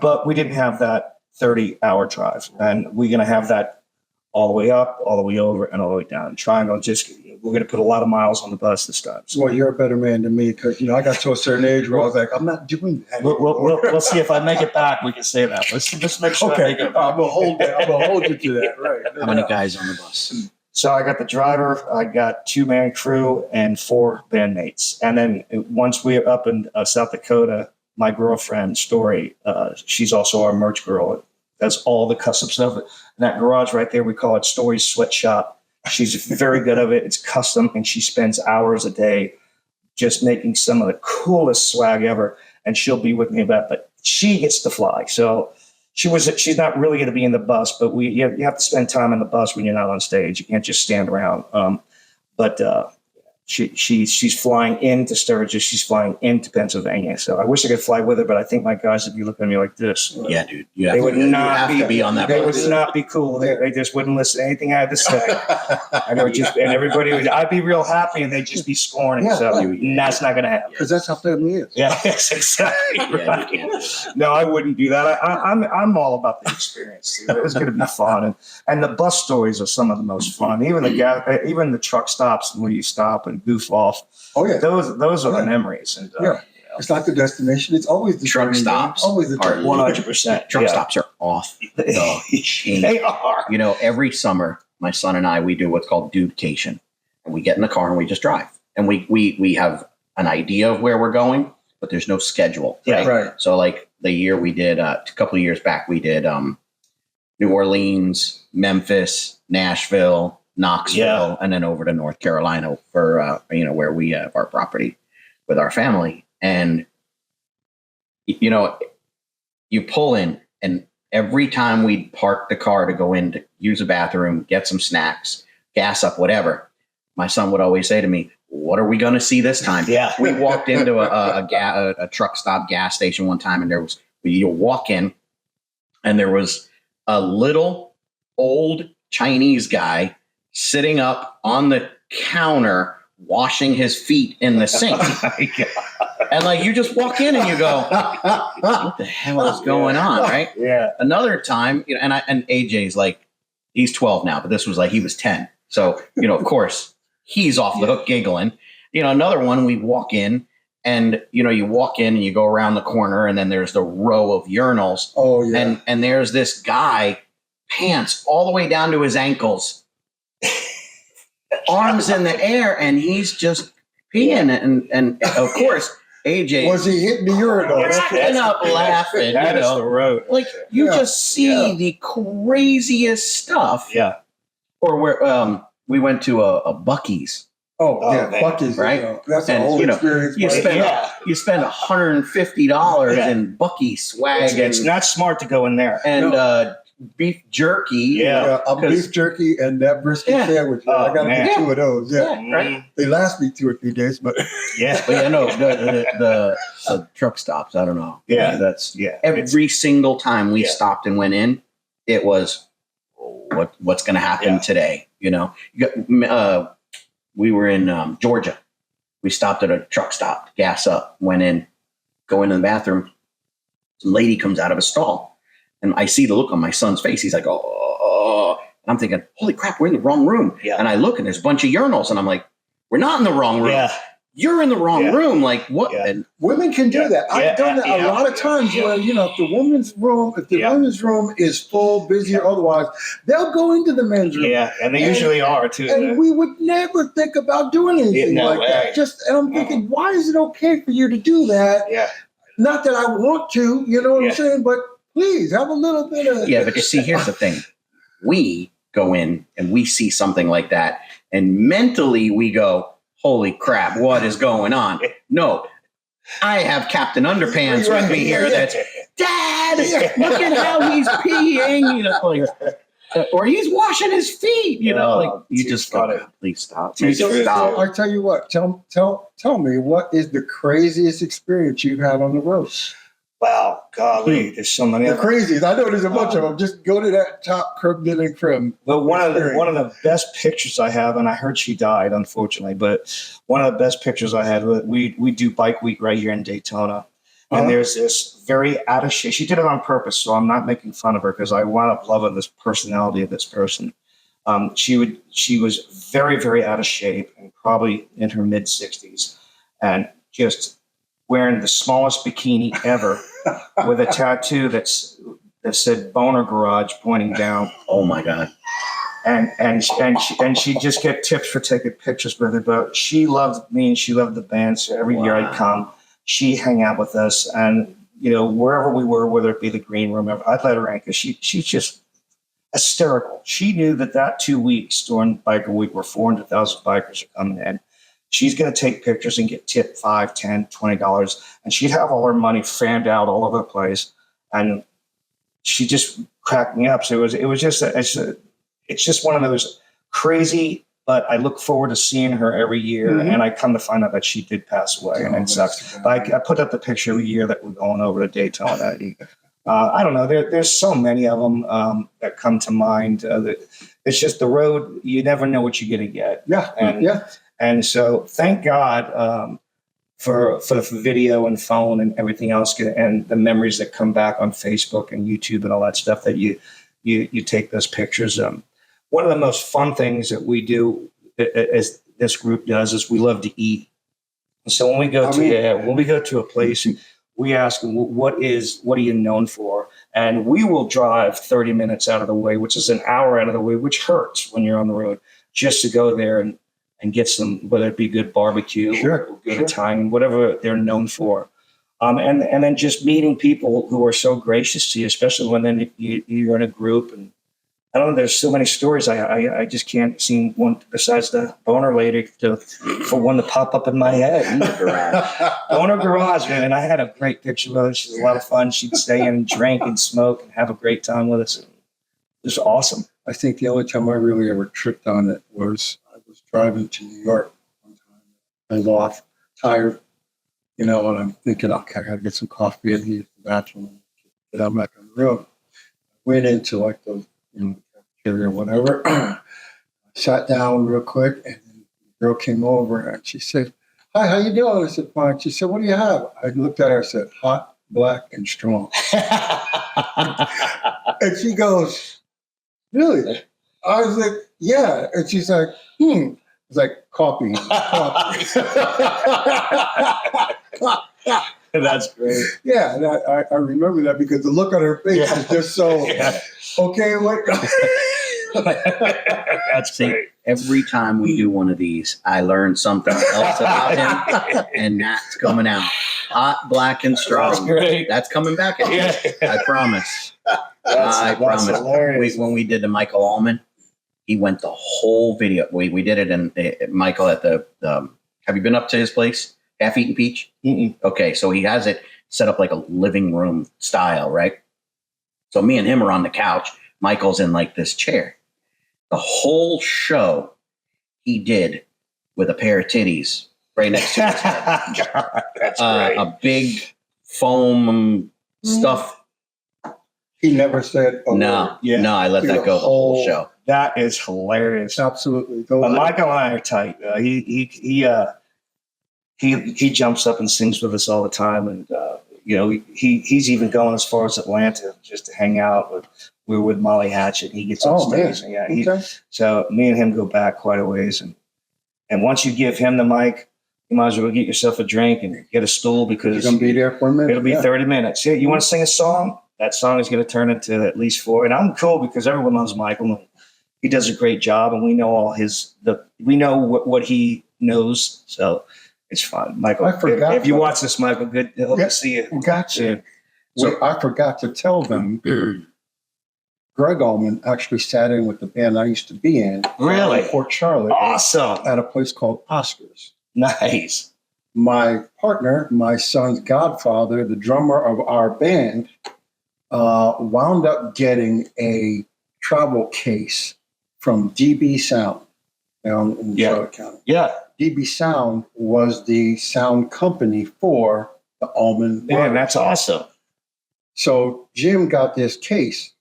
But we didn't have that 30-hour drive. And we're going to have that all the way up, all the way over, and all the way down. Triangle, we're going to put a lot of miles on the bus this time. So. Well, you're a better man than me because, I got to a certain age where I was like, I'm not doing that. We'll see if I make it back. We can say that. Let's make sure I make it back. I'm going to hold you to that. Right. How many guys on the bus? So I got the driver, I got 2-man crew, and 4 bandmates. And then once we're up in South Dakota, my girlfriend, Story, she's also our merch girl. That's all the custom stuff. And that garage right there, we call it Story's Sweatshop. She's very good at it. It's custom, and she spends hours a day just making some of the coolest swag ever. And she'll be with me about, but she gets to fly. So she's not really going to be in the bus, but you have to spend time in the bus when you're not on stage. You can't just stand around. But she's flying into Sturgis. She's flying into Pennsylvania. So I wish I could fly with her, but I think my guys would be looking at me like this. Yeah, dude. They would not be on that They bus. would not be cool. They just wouldn't listen to anything I had to say. And everybody would. I'd be real happy, and they'd just be scorning. Yeah, so that's not going to happen. Because that's how family is. Yeah, yes, exactly. Right. No, I wouldn't do that. I'm all about the experience. It's going to be fun, and the bus stories are some of the most fun. Even the truck stops where you stop and goof off. Oh yeah, those are the memories. And it's not the destination. It's always the truck stops. Always the 100%. Truck stops are off the chain. They are. Every summer, my son and I, we do what's called dudecation, and we get in the car and we just drive, and we have an idea of where we're going, but there's no schedule. Yeah, right. So like the year we did, a couple of years back, we did New Orleans, Memphis, Nashville, Knoxville, and then over to North Carolina for where we have our property with our family. And you pull in, and every time we park the car to go in to use a bathroom, get some snacks, gas up, whatever, my son would always say to me, "What are we going to see this time?" Yeah. We walked into a truck stop gas station one time, and you walk in, and there was a little old Chinese guy sitting up on the counter washing his feet in the sink. And you just walk in and you go, what the hell is going on, right? Yeah. Another time, and AJ's he's 12 now, but this was he was 10. So, of course, he's off the hook giggling. Another one, we walk in and, you walk in and you go around the corner, and then there's the row of urinals. Oh, yeah. And there's this guy pants all the way down to his ankles, arms in the air, and he's just peeing. And of course, AJ Was he hitting the urinal? cracking up laughing. That is the road. Like you just see the craziest stuff. Yeah. Or where we went to a Buc-ee's. Oh, yeah, man. Buc-ee's, Right? That's a And, whole you know, experience. You by spend itself. you spend $150 Yeah. in Buc-ee swag It's not smart to go in there. and beef jerky. Yeah. A beef jerky and that brisket Yeah. sandwich. Oh, I got to man. get 2 of those. Yeah. Yeah, right. They last me 2 or 3 days, but Yeah. But yeah, no, the truck stops. I don't know. Yeah. That's Yeah. every single time we Yeah. stopped and went in, it was what's going to happen Yeah. today. You know, we were in Georgia. We stopped at a truck stop, gas up, went in, go into the bathroom. Some lady comes out of a stall, and I see the look on my son's face. He's like, oh. And I'm thinking, holy crap, we're in the wrong room. Yeah. And I look, and there's a bunch of urinals, and I'm like, we're not in the wrong room. Yeah. You're in the wrong Yeah. room. Like, what? Yeah. And women can do Yeah. that. I've Yeah. done that a Yeah. lot of times where, if the women's room is full, busy, or otherwise, they'll go into the men's room. Yeah. And they usually are too. And we would never think about doing anything No like way. that. And I'm thinking, why is it okay for you to do that? Yeah. Not that I want to, you know what Yeah. I'm saying? But please have a little bit of. yeah, but you see, here's the thing. We go in and we see something like that, and mentally we go, holy crap, what is going on? No, I have Captain Underpants with me here that's, Dad, look at how he's peeing, or he's washing his feet, you just go, please stop. Please So, stop. I tell you what, tell me, what is the craziest experience you've had on the road? Wow, golly, there's so many. The craziest. I know there's a bunch of them. Just go to that top Kirkland Crim. But one of the best pictures I have, and I heard she died, unfortunately. But one of the best pictures I had, we do Bike Week right here in Daytona, and there's this very out of shape. She did it on purpose, so I'm not making fun of her because I wound up loving this personality of this person. She was very, very out of shape and probably in her mid 60s, and just wearing the smallest bikini ever with a tattoo that said Boner Garage pointing down. Oh my God. And she just get tips for taking pictures with her. But she loved me and she loved the band. So every year I'd come, she'd hang out with us. And, wherever we were, whether it be the green room, I'd let her in because she's just hysterical. She knew that 2 weeks during Biker Week where 400,000 bikers are coming in. She's going to take pictures and get tipped $5, $10, $20. And she'd have all her money fanned out all over the place. And she just cracked me up. So it was just, it's just one of those crazy, but I look forward to seeing her every year. Mm-hmm. And I come to find out that she did pass away. And it sucks. But I put up the picture every year that we're going over to Daytona. I don't know. There's so many of them that come to mind. It's just the road. You never know what you're going to get. Yeah. And so thank God for the video and phone and everything else and the memories that come back on Facebook and YouTube and all that stuff that you take those pictures. One of the most fun things that we do as this group does is we love to eat. And so when we go to a place, we ask them, what are you known for? And we will drive 30 minutes out of the way, which is an hour out of the way, which hurts when you're on the road, just to go there and get some, whether it be good barbecue or good Italian, whatever they're known for. And then just meeting people who are so gracious to you, especially when then you're in a group. And I don't know, there's so many stories. I just can't see one besides the boner lady for one to pop up in my head. Boner Garage, man. And I had a great picture with her. She's a lot of fun. She'd stay in and drink and smoke and have a great time with us. It was awesome. I think the only time I really ever tripped on it was driving to New York one time. I was off, tired, and I'm thinking, okay, I got to get some coffee and use the bathroom and get out back on the road. Went into like the cafeteria or whatever. I sat down real quick, and the girl came over and she said, "Hi, how you doing?" I said, "Fine." She said, "What do you have?" I looked at her and said, "Hot, black, and strong." And she goes, "Really?" I was like, "Yeah." And she's like, It's like coffee. That's great. Yeah, I remember that because the look on her face is just so, okay, what? That's See, great. every time we do one of these, I learn something else about him, and that's coming out hot, black, and strong. That's great. That's coming back at you. I promise. I promise. Hilarious. When we did the Michael Allman, he went the whole video. We did it in Michael at the. Have you been up to his place, Half Eaten Peach? Mm-mm. Okay, so he has it set up like a living room style, right? So me and him are on the couch. Michael's in like this chair. The whole show he did with a pair of titties right next to his head. God, that's great. A big foam stuff. He never said a No, word. Yeah. no, I let that go the whole show. That is hilarious. Absolutely. But Michael and I are tight. He jumps up and sings with us all the time, and he's even going as far as Atlanta just to hang out with. We were with Molly Hatchet. He gets on stage. And Okay. So me and him go back quite a ways, and once you give him the mic, you might as well get yourself a drink and get a stool You're because going to be there for a minute. it'll be 30 minutes. Yeah, you want to sing a song? That song is going to turn into at least 4. And I'm cool because everyone loves Michael. And he does a great job, and we know we know what he knows. So it's fun. Michael, I forgot if you that. watch this, Michael, good. Hope to see you. Gotcha. So- I forgot to tell them. Greg Allman actually sat in with the band I used to be in. Really? in Port Charlotte. Awesome. At a place called Oscars. Nice. My partner, my son's godfather, the drummer of our band, wound up getting a travel case from DB Sound down in Charlotte County. Yeah. DB Sound was the sound company for the Allman Man, Brothers. that's awesome. So Jim got this case.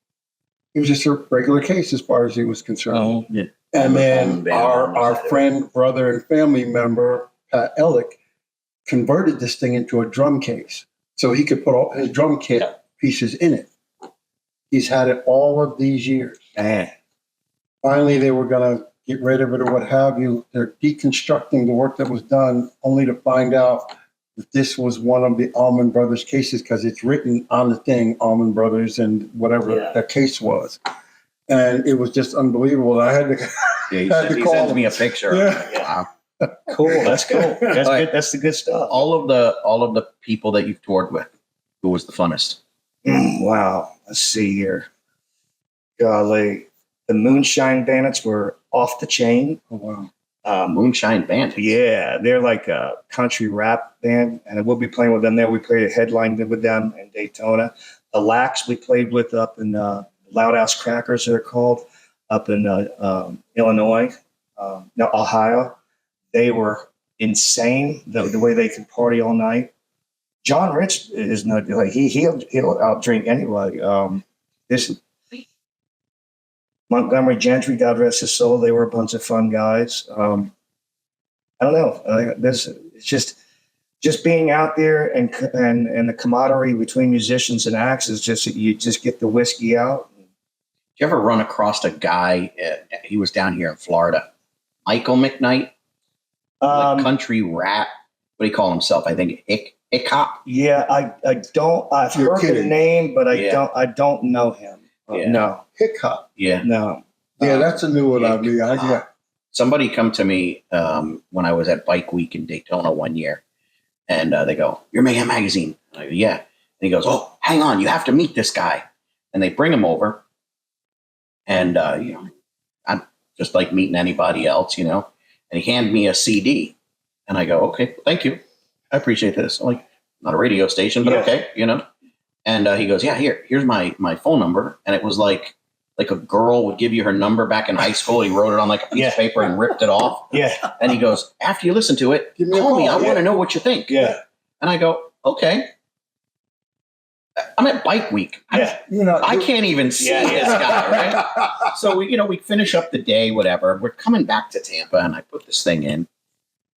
It was just a regular case as far as he was concerned. Oh, Yeah. And then Allman our friend, brother, and family member, Pat Ellick, converted this thing into a drum case. So he could put all his drum kit pieces in it. He's had it all of these years. man. Finally, they were going to get rid of it or what have you. They're deconstructing the work that was done only to find out that this was one of the Allman Brothers cases because it's written on the thing, Allman Brothers and whatever the case was. And it was just unbelievable. I had to, He had to call sends him. me a picture. Yeah. Wow. Cool. That's cool. That's All right. good. That's the good stuff. All of the people that you've toured with, who was the funnest? Wow. Let's see here. Golly. The Moonshine Bandits were off the chain. Oh, wow. Moonshine Bandits. Yeah, they're like a country rap band, and we'll be playing with them there. We played a headline with them in Daytona. The Lax we played with up in Loud House Crackers, they're called, up in Illinois, Ohio. They were insane the way they could party all night. John Rich is not like he'll outdrink anybody. This Montgomery Gentry, God rest his soul, they were a bunch of fun guys. I don't know. It's just being out there and the camaraderie between musicians and acts is just you just get the whiskey out. Did you ever run across a guy? He was down here in Florida, Michael McKnight, like country rap. What do you call himself? I think Ick-Hop. Yeah, I don't. I've You're heard the kidding. name, but I don't know him. Yeah. No, Hiccup. Yeah. no. Yeah, that's a new one on me. Somebody come to me when I was at Bike Week in Daytona one year, and they go, "You're Mayhem Magazine." And I go, "Yeah." And he goes, "Oh, hang on, you have to meet this guy." And they bring him over, and I'm just like meeting anybody else, And he handed me a CD, and I go, "Okay, thank you, I appreciate this." I'm like, not a radio station, but okay, And he goes, "Yeah, here's my phone number," and it was like a girl would give you her number back in high school. He wrote it on like a piece of paper and ripped it off. Yeah, And he goes, "After you listen to it, Give me a call me. call." I want to know what you think." yeah, And I go, "Okay." I'm at Bike Week. yeah. I can't even see this guy, right? So we finish up the day, whatever. We're coming back to Tampa, and I put this thing in.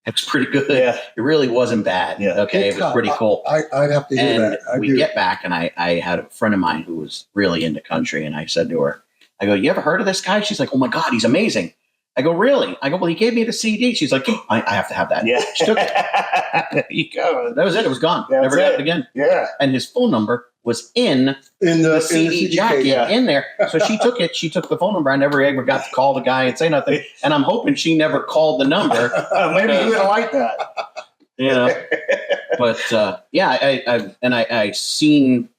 It's pretty good. Yeah. It really wasn't bad. Yeah. Okay, it was pretty cool. I'd have to hear And that. we get back, and I had a friend of mine who was really into country, and I said to her, I go, "You ever heard of this guy?" She's like, "Oh my God, he's amazing." I go, really? I go, well, he gave me the CD. She's like, I have to have that. Yeah. She took it. There you go. That was it. It was gone. That's Never got it. it again. Yeah. And his phone number was in the CD jacket in there. So she took it. She took the phone number. I never ever got to call the guy and say nothing. And I'm hoping she never called the number. Maybe you would have liked that. You know. But I seen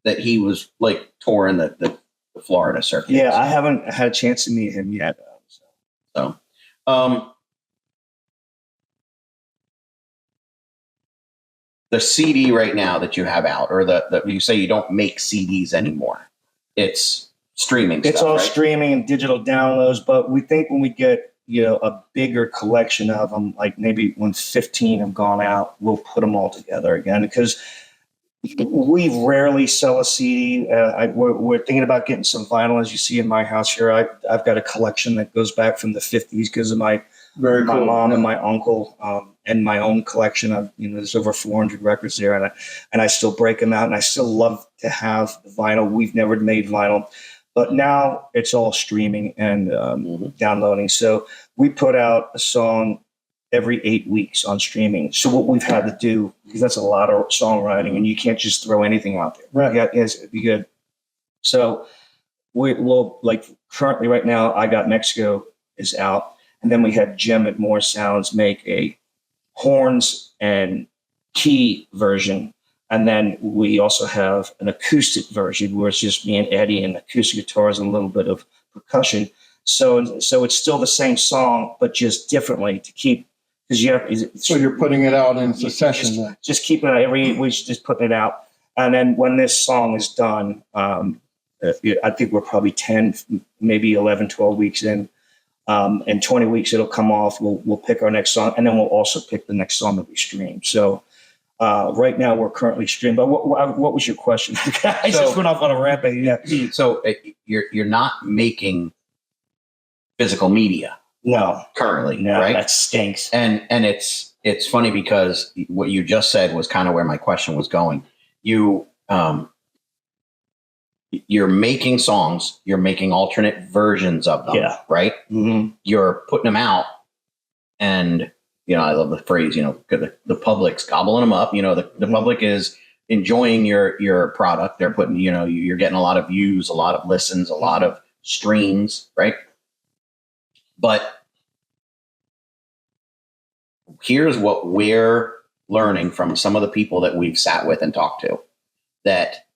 that he was like touring the Florida circuit. Yeah, I haven't had a chance to meet him yet. So, the CD right now that you have out, or the you say you don't make CDs anymore, it's streaming. It's stuff, all right? streaming and digital downloads, but we think when we get a bigger collection of them, like maybe when 15 have gone out, we'll put them all together again because we rarely sell a CD. We're thinking about getting some vinyl, as you see in my house here. I've got a collection that goes back from the 50s because of my mom and my uncle, and my own collection. There's over 400 records there, and I still break them out, and I still love to have the vinyl. We've never made vinyl, but now it's all streaming and downloading. So we put out a song every 8 weeks on streaming. So what we've had to do, because that's a lot of songwriting, and you can't just throw anything out there. Right. Yeah, yes, it'd be good. So we'll like currently right now, I Got Mexico is out, and then we had Jim at More Sounds make a horns and key version, and then we also have an acoustic version where it's just me and Eddie and acoustic guitars and a little bit of percussion. So it's still the same song, but just differently to keep. So you're putting it out in succession then? Just keep it out every week, just putting it out. And then when this song is done, I think we're probably 10, maybe 11, 12 weeks in. In 20 weeks, it'll come off. We'll pick our next song, and then we'll also pick the next song that we stream. So right now we're currently streaming. But what was your question? I just went off on a rampage. Yeah. So you're not making physical media. No, currently, no, right? That stinks. And it's funny because what you just said was kind of where my question was going. You're making songs, you're making alternate versions of them, right? Mm-hmm. You're putting them out, and I love the phrase, the public's gobbling them up. The public is enjoying your product. They're putting, you're getting a lot of views, a lot of listens, a lot of streams, right? But here's what we're learning from some of the people that we've sat with and talked to, that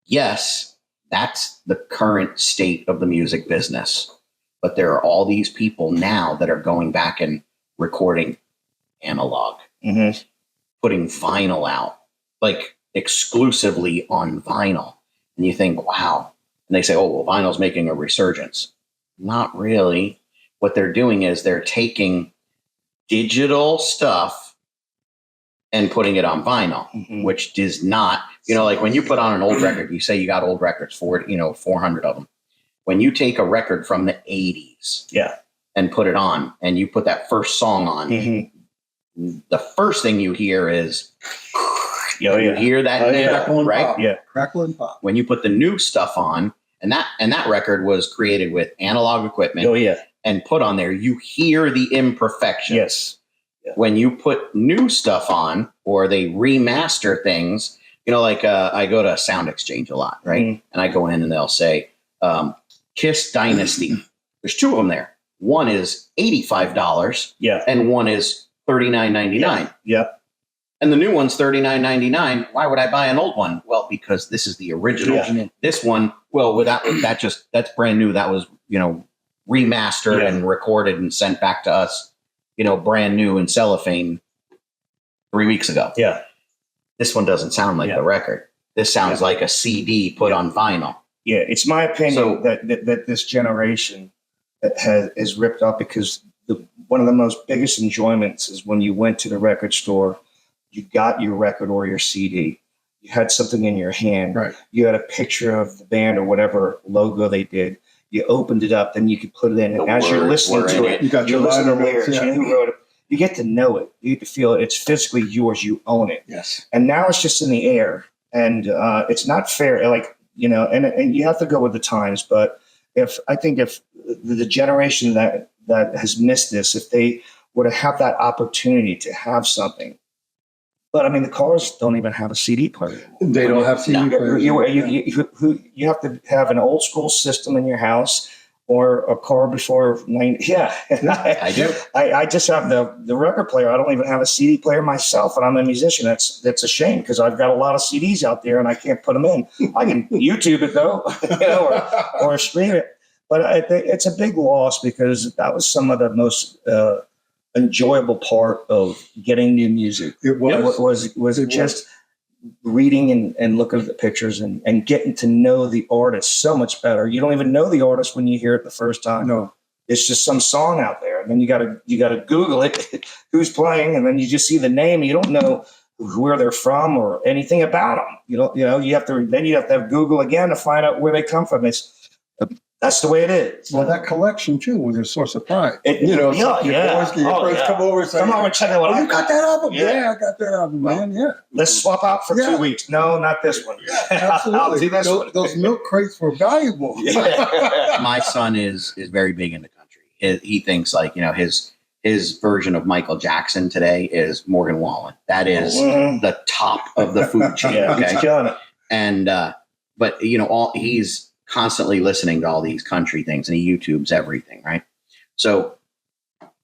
yes, that's the current state of the music business, but there are all these people now that are going back and recording analog, putting vinyl out, like exclusively on vinyl. And you think, wow. And they say, oh, well, vinyl's making a resurgence. Not really. What they're doing is they're taking digital stuff and putting it on vinyl, which does not, like when you put on an old record, you say you got old records, 400 of them. When you take a record from the 80s and put it on, and you put that first song on, the first thing you hear is, you hear that, right? Yeah. Crackle and pop. When you put the new stuff on, and that record was created with analog equipment and put on there, you hear the imperfections. Yes. Yeah. When you put new stuff on, or they remaster things, I go to Sound Exchange a lot, right? And I go in and they'll say, Kiss Dynasty. There's two of them there. One is $85, and one is $39.99. Yep. And the new one's $39.99. Why would I buy an old one? Well, because this is the original. Yeah. This one, that's brand new. That was, remastered and recorded and sent back to us, brand new in cellophane 3 weeks ago. Yeah. This one doesn't sound like the record. This sounds like a CD put on vinyl. Yeah, it's my opinion that this generation is ripped up, because one of the most biggest enjoyments is when you went to the record store, you got your record or your CD. You had something in your hand. Right. You had a picture of the band or whatever logo they did. You opened it up, then you could put it in. And as you're listening to it, you got you're your listening to liner lyrics. notes, You know who wrote it. You get to know it. You get to feel it. It's physically yours. You own it. Yes. And now it's just in the air. And it's not fair. And you have to go with the times. But if the generation that has missed this, if they were to have that opportunity to have something. But I mean, the cars don't even have a CD player. They don't have CD players. You have to have an old school system in your house or a car before 90. Yeah, I do. I just have the record player. I don't even have a CD player myself, and I'm a musician. That's a shame because I've got a lot of CDs out there and I can't put them in. I can YouTube it though, or stream it. But it's a big loss because that was some of the most enjoyable part of getting new music. It was just reading and looking at the pictures and getting to know the artist so much better. You don't even know the artist when you hear it the first time. No, it's just some song out there, and then you gotta Google it, who's playing, and then you just see the name. And you don't know where they're from or anything about them. You have to have Google again to find out where they come from. That's the way it is. well, that collection too was a source of pride. Your friends come over and say, "Come over and check out what you got that album?" Yeah. I got that album, man. Yeah, Let's swap out for 2 weeks. No, not this one. absolutely. I'll do this one. Those milk crates were valuable. My son is very big into country. He thinks like, his version of Michael Jackson today is Morgan Wallen. That is the top of the food chain. Yeah, he's killing it. And but he's constantly listening to all these country things, and he YouTubes everything, right? So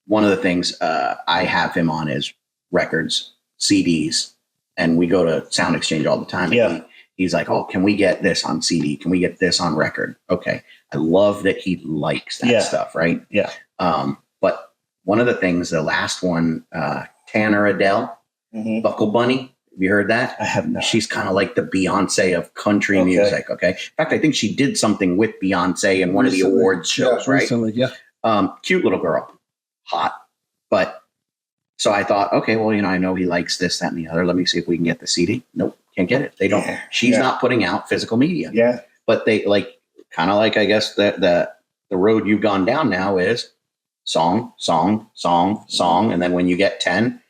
one of the things I have him on is records, CDs, and we go to Sound Exchange all the time. Yeah. He's like, "Oh, can we get this on CD? Can we get this on record?" Okay. I love that he likes that stuff, right? Yeah. But one of the things, the last one, Tanner Adele, Buckle Bunny. Have you heard that? I have not. She's kind of like the Beyonce of country music. Okay. In fact, I think she did something with Beyonce in one of the awards shows, right? Recently, yeah. Cute little girl, hot. But so I thought, okay, well, I know he likes this, that, and the other. Let me see if we can get the CD. Nope, can't get it. They don't. Yeah. She's not putting out physical media. Yeah. But they kind of like, I guess the road you've gone down now is song, song, song, song, and then when you get 10.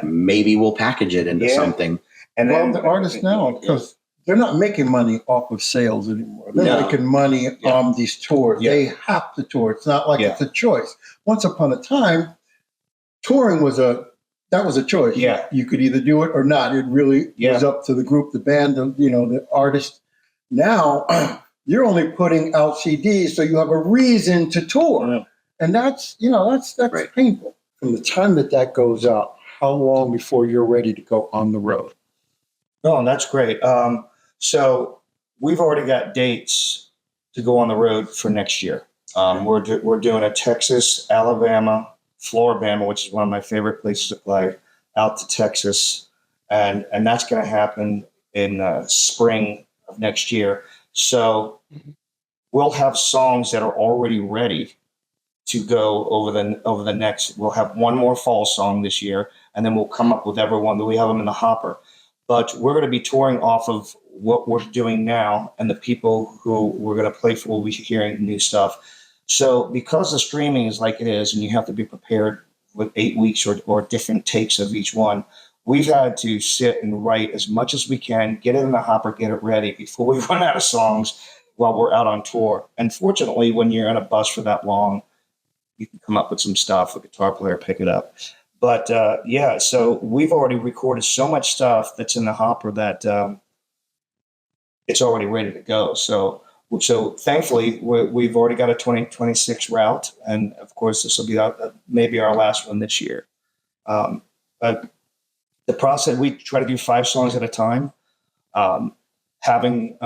Maybe we'll package it into something. And then the artists now, because they're not making money off of sales anymore. They're making money on these tours. Yeah. They have to tour. It's not like it's a choice. Once upon a time, touring was a choice. Yeah. You could either do it or not. It really was up to the group, the band, the artist. Now you're only putting out CDs, so you have a reason to tour. Yeah. And that's Right. painful. From the time that goes out, how long before you're ready to go on the road? No, that's great. So we've already got dates to go on the road for next year. We're doing a Texas, Alabama, Floribama, which is one of my favorite places to play, out to Texas, and that's going to happen in spring of next year. So we'll have songs that are already ready to go over the next. We'll have one more fall song this year, and then we'll come up with everyone that we have them in the hopper. But we're going to be touring off of what we're doing now, and the people who we're going to play for will be hearing new stuff. So because the streaming is like it is, and you have to be prepared with 8 weeks or different takes of each one, we've had to sit and write as much as we can, get it in the hopper, get it ready before we run out of songs while we're out on tour. And fortunately, when you're on a bus for that long, you can come up with some stuff, a guitar player, pick it up. But so we've already recorded so much stuff that's in the hopper that it's already ready to go. So thankfully, we've already got a 2026 route. And of course, this will be maybe our last one this year. But the process, we try to do 5 songs at a time. Having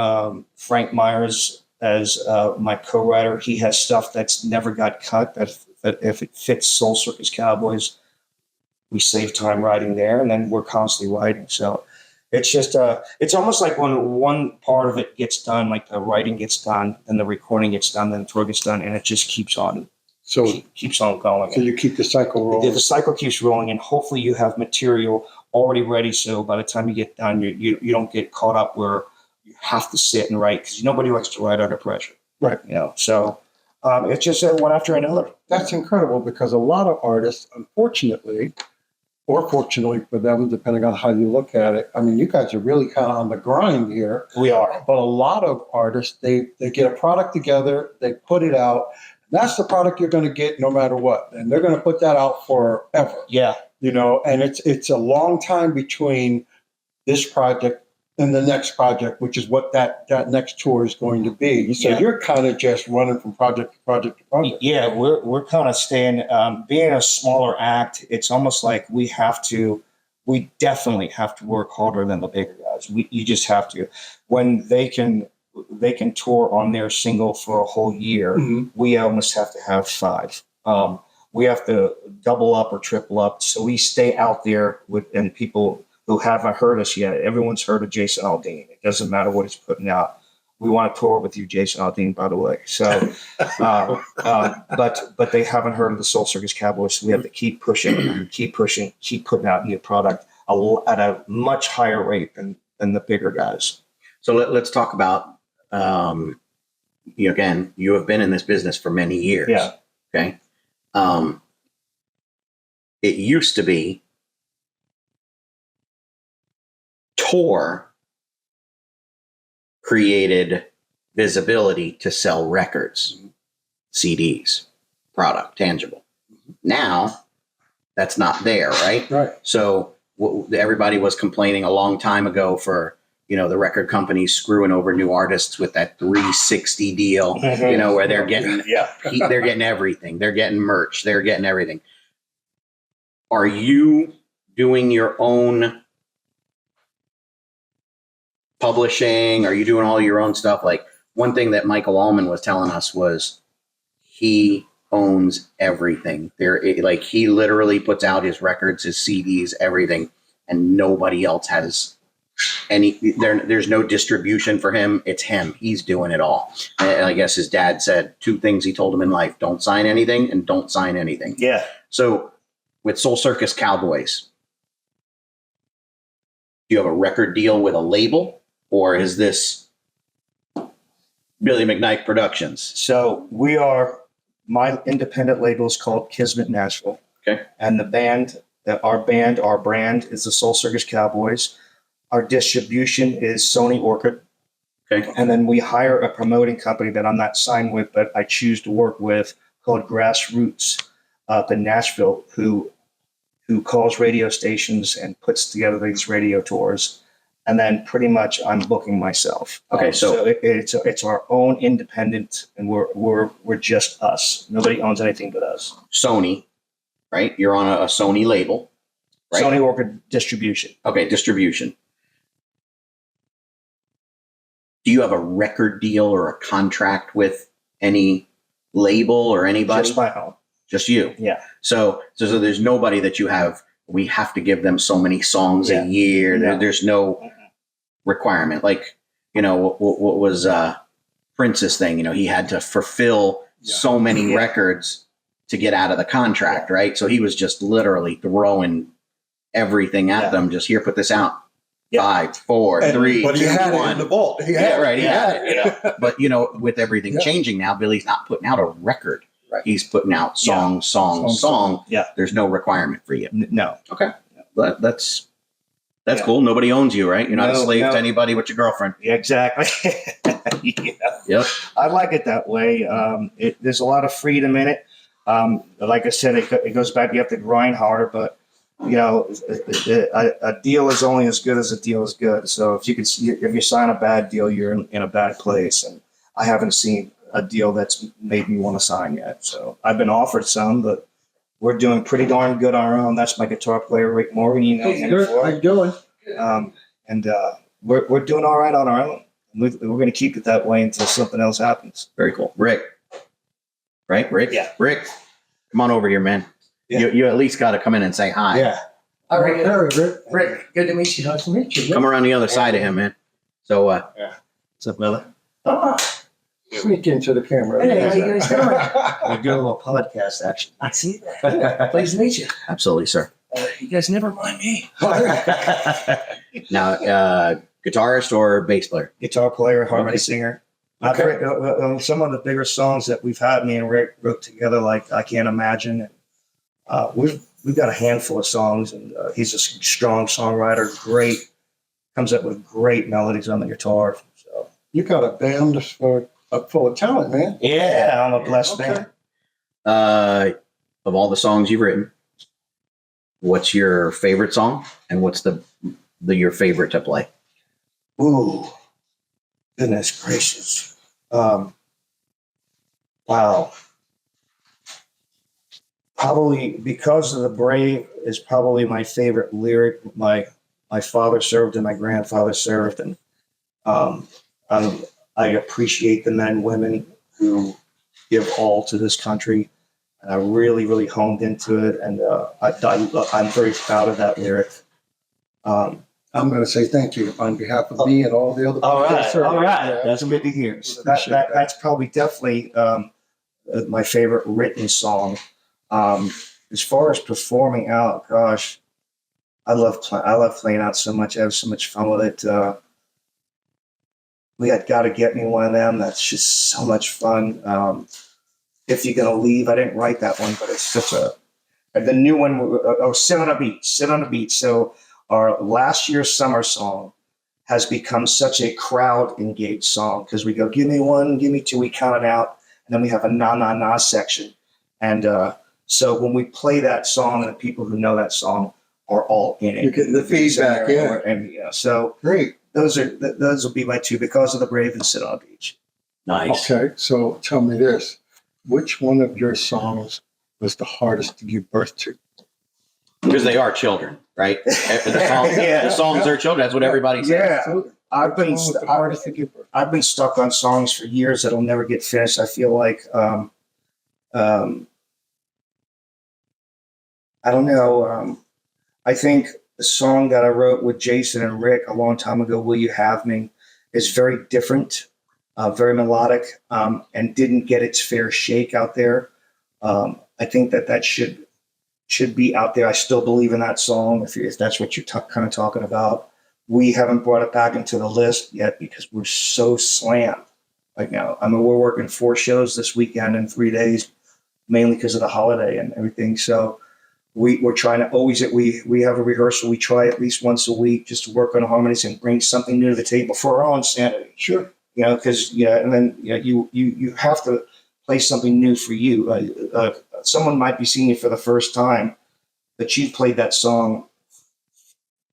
Frank Myers as my co-writer, he has stuff that's never got cut. That if it fits Soul Circus Cowboys, we save time writing there, and then we're constantly writing. So it's just it's almost like when one part of it gets done, like the writing gets done, then the recording gets done, then the tour gets done, and it just keeps on. So keeps on going. So you keep the cycle rolling. The cycle keeps rolling, and hopefully you have material already ready. So by the time you get done, you don't get caught up where you have to sit and write, because nobody likes to write under pressure. Right. So it's just one after another. That's incredible, because a lot of artists, unfortunately, or fortunately for them, depending on how you look at it. I mean, you guys are really kind of on the grind here. We are. But a lot of artists, they get a product together, they put it out. That's the product you're going to get no matter what. And they're going to put that out forever. Yeah. You know, and it's a long time between this project and the next project, which is what that next tour is going to be. So you're kind of just running from project to project to project. Yeah, we're kind of staying, being a smaller act, it's almost like we definitely have to work harder than the bigger guys. You just have to. When they can tour on their single for a whole year, we almost have to have 5. We have to double up or triple up. So we stay out there and people who haven't heard us yet. Everyone's heard of Jason Aldean. It doesn't matter what he's putting out. We want to tour with you, Jason Aldean, by the way. So, but they haven't heard of the Soul Circus Cowboys. So we have to keep pushing, keep putting out new product at a much higher rate than the bigger guys. So let's talk about, again, you have been in this business for many years. Yeah. Okay. It used to be tour created visibility to sell records, CDs, product, tangible. Now that's not there, right? Right. So everybody was complaining a long time ago for, the record companies screwing over new artists with that 360 deal, where they're getting, they're getting everything. They're getting merch. They're getting everything. Are you doing your own publishing? Are you doing all your own stuff? Like, one thing that Michael Allman was telling us was he owns everything. He literally puts out his records, his CDs, everything, and nobody else has there's no distribution for him. It's him. He's doing it all. And I guess his dad said 2 things he told him in life: don't sign anything and don't sign anything. Yeah. So with Soul Circus Cowboys, do you have a record deal with a label, or is this Billy McKnight Productions? So my independent label is called Kismet Nashville. Okay. And our brand is the Soul Circus Cowboys. Our distribution is Sony Orchid. Okay. And then we hire a promoting company that I'm not signed with, but I choose to work with, called Grassroots up in Nashville, who calls radio stations and puts together these radio tours. And then pretty much I'm booking myself. Okay, so it's our own independent, and we're just us. Nobody owns anything but us. Sony, right? You're on a Sony label, right? Sony Orchid Distribution. Okay, distribution. Do you have a record deal or a contract with any label or anybody? Just my own. Just you. Yeah. So there's nobody that you have. We have to give them so many songs a year. No. There's no requirement. Like, what was Prince's thing? He had to fulfill so many records to get out of the contract, right? So he was just literally throwing everything at them. Just, here, put this out. 5, 4, 3, but 2, he had 1. it in the vault. He had it. But But with everything changing now, Billy's not putting out a record. Right. He's putting out song. Yeah. There's no requirement for you. No. Okay. But that's cool. Nobody owns you, right? You're not a slave to anybody but your girlfriend. Yeah, exactly. Yep. I like it that way. There's a lot of freedom in it. Like I said, it goes back. You have to grind harder, but a deal is only as good as a deal is good. So if you sign a bad deal, you're in a bad place. And I haven't seen a deal that's made me want to sign yet. So I've been offered some, but we're doing pretty darn good on our own. That's my guitar player, Rick Morgan. How you doing? And we're doing all right on our own. We're going to keep it that way until something else happens. Very cool. Rick. Right? Rick? Yeah. Rick, come on over here, man. Yeah. You at least got to come in and say hi. Yeah. All right, Rick. good to meet you. Nice to meet you. Come around the other side of him, man. So, What's up, Miller? Sneak into the camera. Hey, how you guys doing? We're doing a little podcast action. I see that. Pleased to meet you. absolutely, sir. You guys never mind me. Now, guitarist or bass player? Guitar player, harmony Okay. singer. Okay. I've written some of the bigger songs that we've had, me and Rick wrote together, like I Can't Imagine. We've we've got a handful of songs, and he's a strong songwriter, comes up with great melodies on the guitar. So You got a band full of talent, man. yeah, I'm a blessed Okay. man. Of all the songs you've written, what's your favorite song, and what's your favorite to play? Ooh, goodness gracious. Wow. Probably Because of the Brave is probably my favorite lyric. My father served and my grandfather served, and I appreciate the men and women who give all to this country. And I really, really honed into it, and I'm very proud of that lyric. I'm going to say thank you on behalf of me and all the other people. that serve. Yeah. That's good to hear. So Appreciate that. that's probably definitely my favorite written song. As far as performing out, gosh, I love playing out so much. I have so much fun with it. We had "Gotta Get Me" one of them. That's just so much fun. If You're Gonna Leave, I didn't write that one, but it's such the new one. Sit on a Beach. So our last year's summer song has become such a crowd engaged song because we go, give me one, give me two, we count it out, and then we have a na na na section. And so when we play that song, and the people who know that song are all in it. You're getting the feedback, yeah. And so Great. those will be my two: Because of the Brave and Sit on a Beach. Nice. Okay, so tell me this. Which one of your songs was the hardest to give birth to? Because they are children, right? The songs are children. That's what everybody says. Yeah. So, I've been which one was the hardest to give birth? I've been stuck on songs for years that'll never get finished. I feel like I don't know. I think the song that I wrote with Jason and Rick a long time ago, "Will You Have Me," is very different, very melodic, and didn't get its fair shake out there. I think that should be out there. I still believe in that song. If that's what you're kind of talking about, we haven't brought it back into the list yet because we're so slammed right now. I mean, we're working 4 shows this weekend in 3 days, mainly because of the holiday and everything. So we're trying to always, we have a rehearsal. We try at least once a week just to work on harmonies and bring something new to the table for our own sanity. Sure. Because and then you have to play something new for you. Someone might be seeing you for the first time, but you've played that song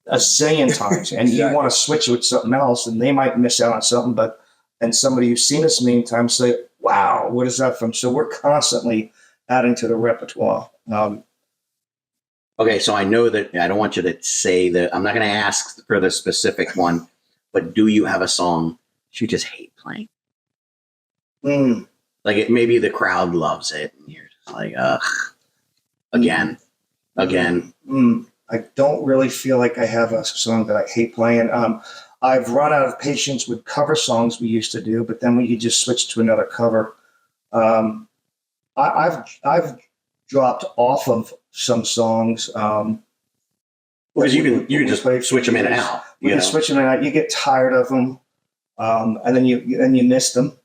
a zillion times, and you want to switch it with something else, and they might miss out on something. And somebody who's seen us a million times say, "Wow, what is that from?" So we're constantly adding to the repertoire. Okay, so I know that I don't want you to say that. I'm not going to ask for the specific one, but do you have a song you just hate playing? Like maybe the crowd loves it, and you're just like, ugh, again. I don't really feel like I have a song that I hate playing. I've run out of patience with cover songs we used to do, but then we could just switch to another cover. I've dropped off of some songs. Because you can just switch them in and out. You can switch them in and out. You get tired of them, and then you miss them.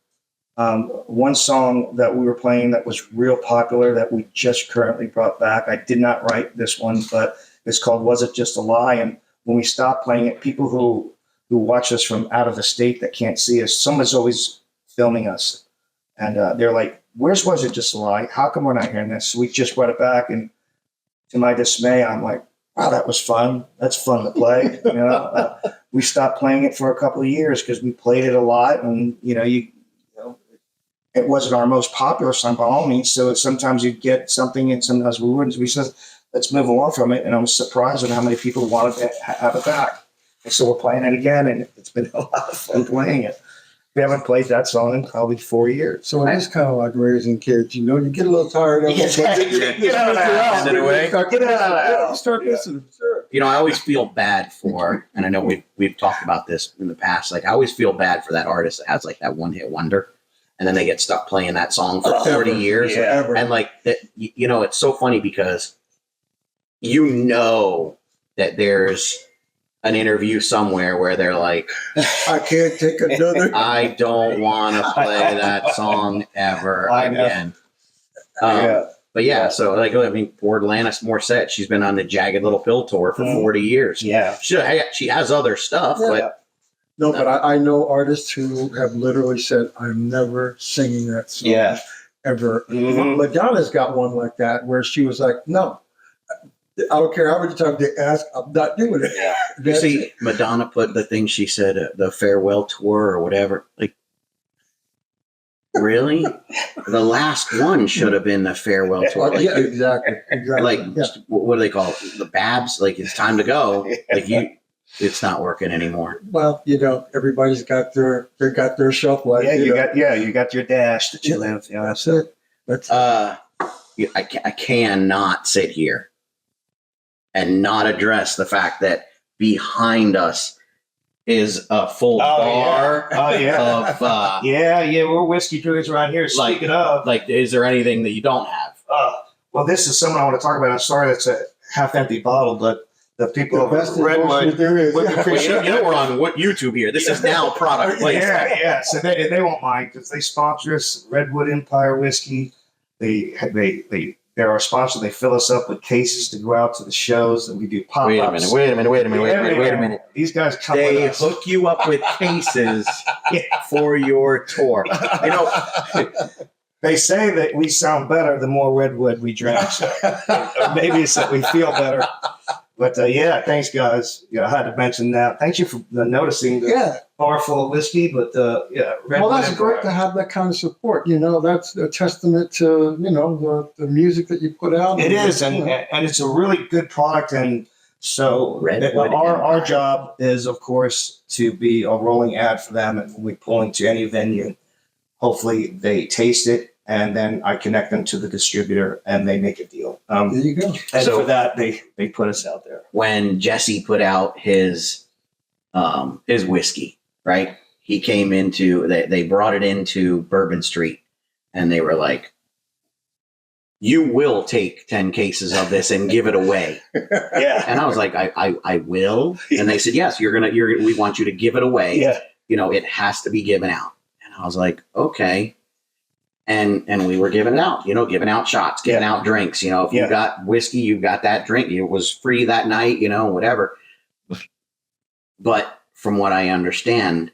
One song that we were playing that was real popular that we just currently brought back. I did not write this one, but it's called "Was It Just a Lie?" And when we stopped playing it, people who watch us from out of the state that can't see us, someone's always filming us, and they're like, "Where's Was It Just a Lie? How come we're not hearing this?" So we just brought it back, and to my dismay, I'm like, "Wow, that was fun. That's fun to play." We stopped playing it for a couple of years because we played it a lot, and it wasn't our most popular song by all means. So sometimes you get something, and sometimes we wouldn't. We said, "Let's move along from it." And I was surprised at how many people wanted to have it back. And so we're playing it again, and it's been a lot of fun playing it. We haven't played that song in probably 4 years. So it is kind of like raising kids. You get a little tired of it. Get out of the house. Send it away. Get out of the house. Start listening. Sure. I always feel bad for, and I know we've talked about this in the past. Like I always feel bad for that artist that has like that one hit wonder, and then they get stuck playing that song for 40 years. Yeah. And like that, it's so funny because that there's an interview somewhere where they're like, I can't take another. I don't want to play that song ever I know. again. Yeah. But yeah, so like, I mean, poor Alanis Morissette, she's been on the Jagged Little Pill tour for 40 years. Yeah. She has other stuff, but No, but I know artists who have literally said, I'm never singing that song ever. Mhm. Madonna's got one like that where she was like, no, I don't care how many times they ask, I'm not doing it. Yeah. you That's see, it. Madonna put the thing she said, the farewell tour or whatever. Like, really? The last one should have been the farewell tour. Like, Yeah, exactly. like Yeah. what do they call it? The Babs? Like, it's time to go. Like, it's not working anymore. Well, everybody's got their shelf life. You got your dash that you live. Yeah, That's it. That's I cannot sit here and not address the fact that behind us is a full bar of we're whiskey drinkers around here. Speaking of, like, is there anything that you don't have? well, this is something I want to talk about. I'm sorry, it's a half-empty bottle, but the people of Redwood. there is. would Yeah. appreciate- We're on YouTube here. This is now product placement. Yeah. So they won't mind because they sponsor us. Redwood Empire Whiskey. They're our sponsor. They fill us up with cases to go out to the shows, and we do pop-ups. Wait a minute. These guys come They with us. hook you up with cases for your tour. They say that we sound better the more Redwood we drink. So maybe it's that we feel better. But thanks, guys. I had to mention that. Thank you for noticing the bar full of whiskey. But Redwood Well, that's Empire. great to have that kind of support. That's a testament to the music that you put out. It is, and it's a really good product. And so Redwood our Empire. job is, of course, to be a rolling ad for them, and we pull into any venue. Hopefully, they taste it, and then I connect them to the distributor, and they make a deal. There you go. And So- for that, they put us out there. When Jesse put out his whiskey, right? He came into they brought it into Bourbon Street, and they were like, "You will take 10 cases of this and give it away." Yeah, And I was like, I will. And they said, yes, we want you to give it away. yeah. It has to be given out. And I was like, okay. And we were giving it out, giving out shots, giving out drinks. If you got whiskey, you got that drink. It was free that night, whatever. But from what I understand,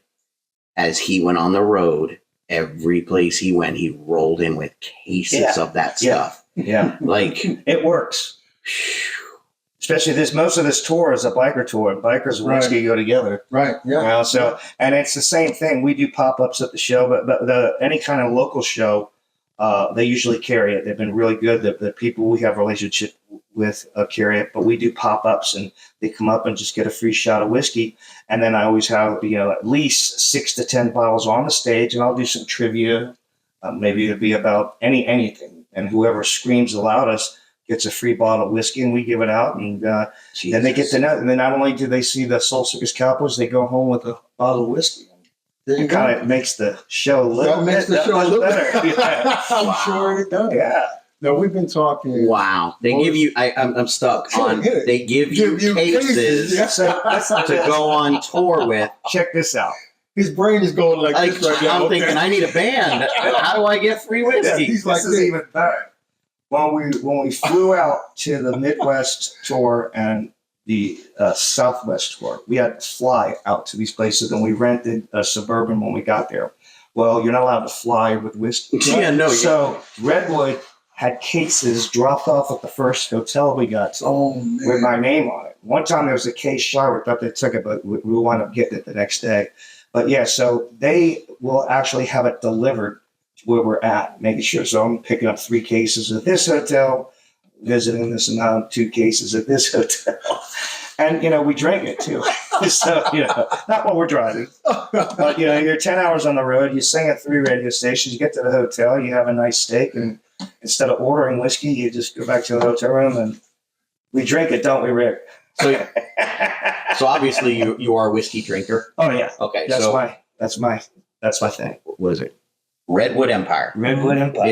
as he went on the road, every place he went, he rolled in with cases of that stuff. Yeah, Like, it works. Especially most of this tour is a biker tour, and bikers and whiskey go together. Right. Yeah. And it's the same thing. We do pop-ups at the show, but any kind of local show, they usually carry it. They've been really good. The people we have a relationship with carry it, but we do pop-ups, and they come up and just get a free shot of whiskey. And then I always have at least 6 to 10 bottles on the stage, and I'll do some trivia. Maybe it'll be about anything, and whoever screams the loudest gets a free bottle of whiskey, and we give it out. And then they get to know. And then not only do they see the Soul Circus Cowboys, they go home with a bottle of whiskey. There you It kind of makes the show a little That makes the show a little better. Yeah. I'm sure it does. Yeah. No, we've been talking. wow. They give you, I'm stuck Sure, on, hit it. they give you cases Yeah. So to go on tour with. check this out. His brain is going like Like, this right now. I'm thinking, I need a band. How do I get free whiskey? He's This like is this. even better. When we flew out to the Midwest tour and the Southwest tour, we had to fly out to these places, and we rented a Suburban when we got there. Well, you're not allowed to fly with whiskey. Yeah, no. So Redwood had cases dropped off at the first hotel we got to Oh with man. my name on it. One time there was a case shot. We thought they took it, but we wound up getting it the next day. But yeah, so they will actually have it delivered to where we're at, making sure. So I'm picking up 3 cases at this hotel, visiting this amount, 2 cases at this hotel. And, we drink it too. So, not while we're driving. But, you're 10 hours on the road. You sing at 3 radio stations. You get to the hotel. You have a nice steak. And instead of ordering whiskey, you just go back to the hotel room and we drink it, don't we, Rick? So obviously you are a whiskey drinker. Oh, yeah. Okay. That's So my thing. what is it? Redwood Empire. Redwood Empire.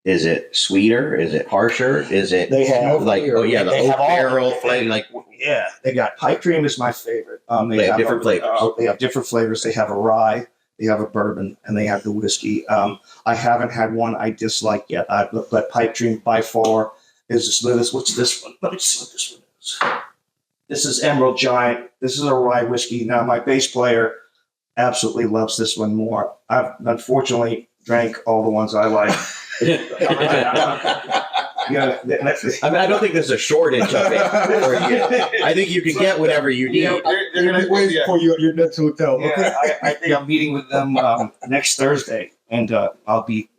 Is it sweeter? Is it harsher? Is it They have like, oh yeah, the they oak have all- barrel flavor, like, Yeah, they got pipe cream is my favorite. They have different flavors. They have different flavors. They have a rye. they have a bourbon, and they have the whiskey. I haven't had one I dislike yet. But Pipe Dream by far is the smoothest. What's this one? Let me see what this one is. This is Emerald Giant. This is a rye whiskey. Now, my bass player absolutely loves this one more. I've unfortunately drank all the ones I like. Yeah, I mean, I don't think there's a shortage of it. I think you can get whatever you need. they're gonna wait for you at your next hotel. Yeah, Okay. I think I'm meeting with them next Thursday, and I'll be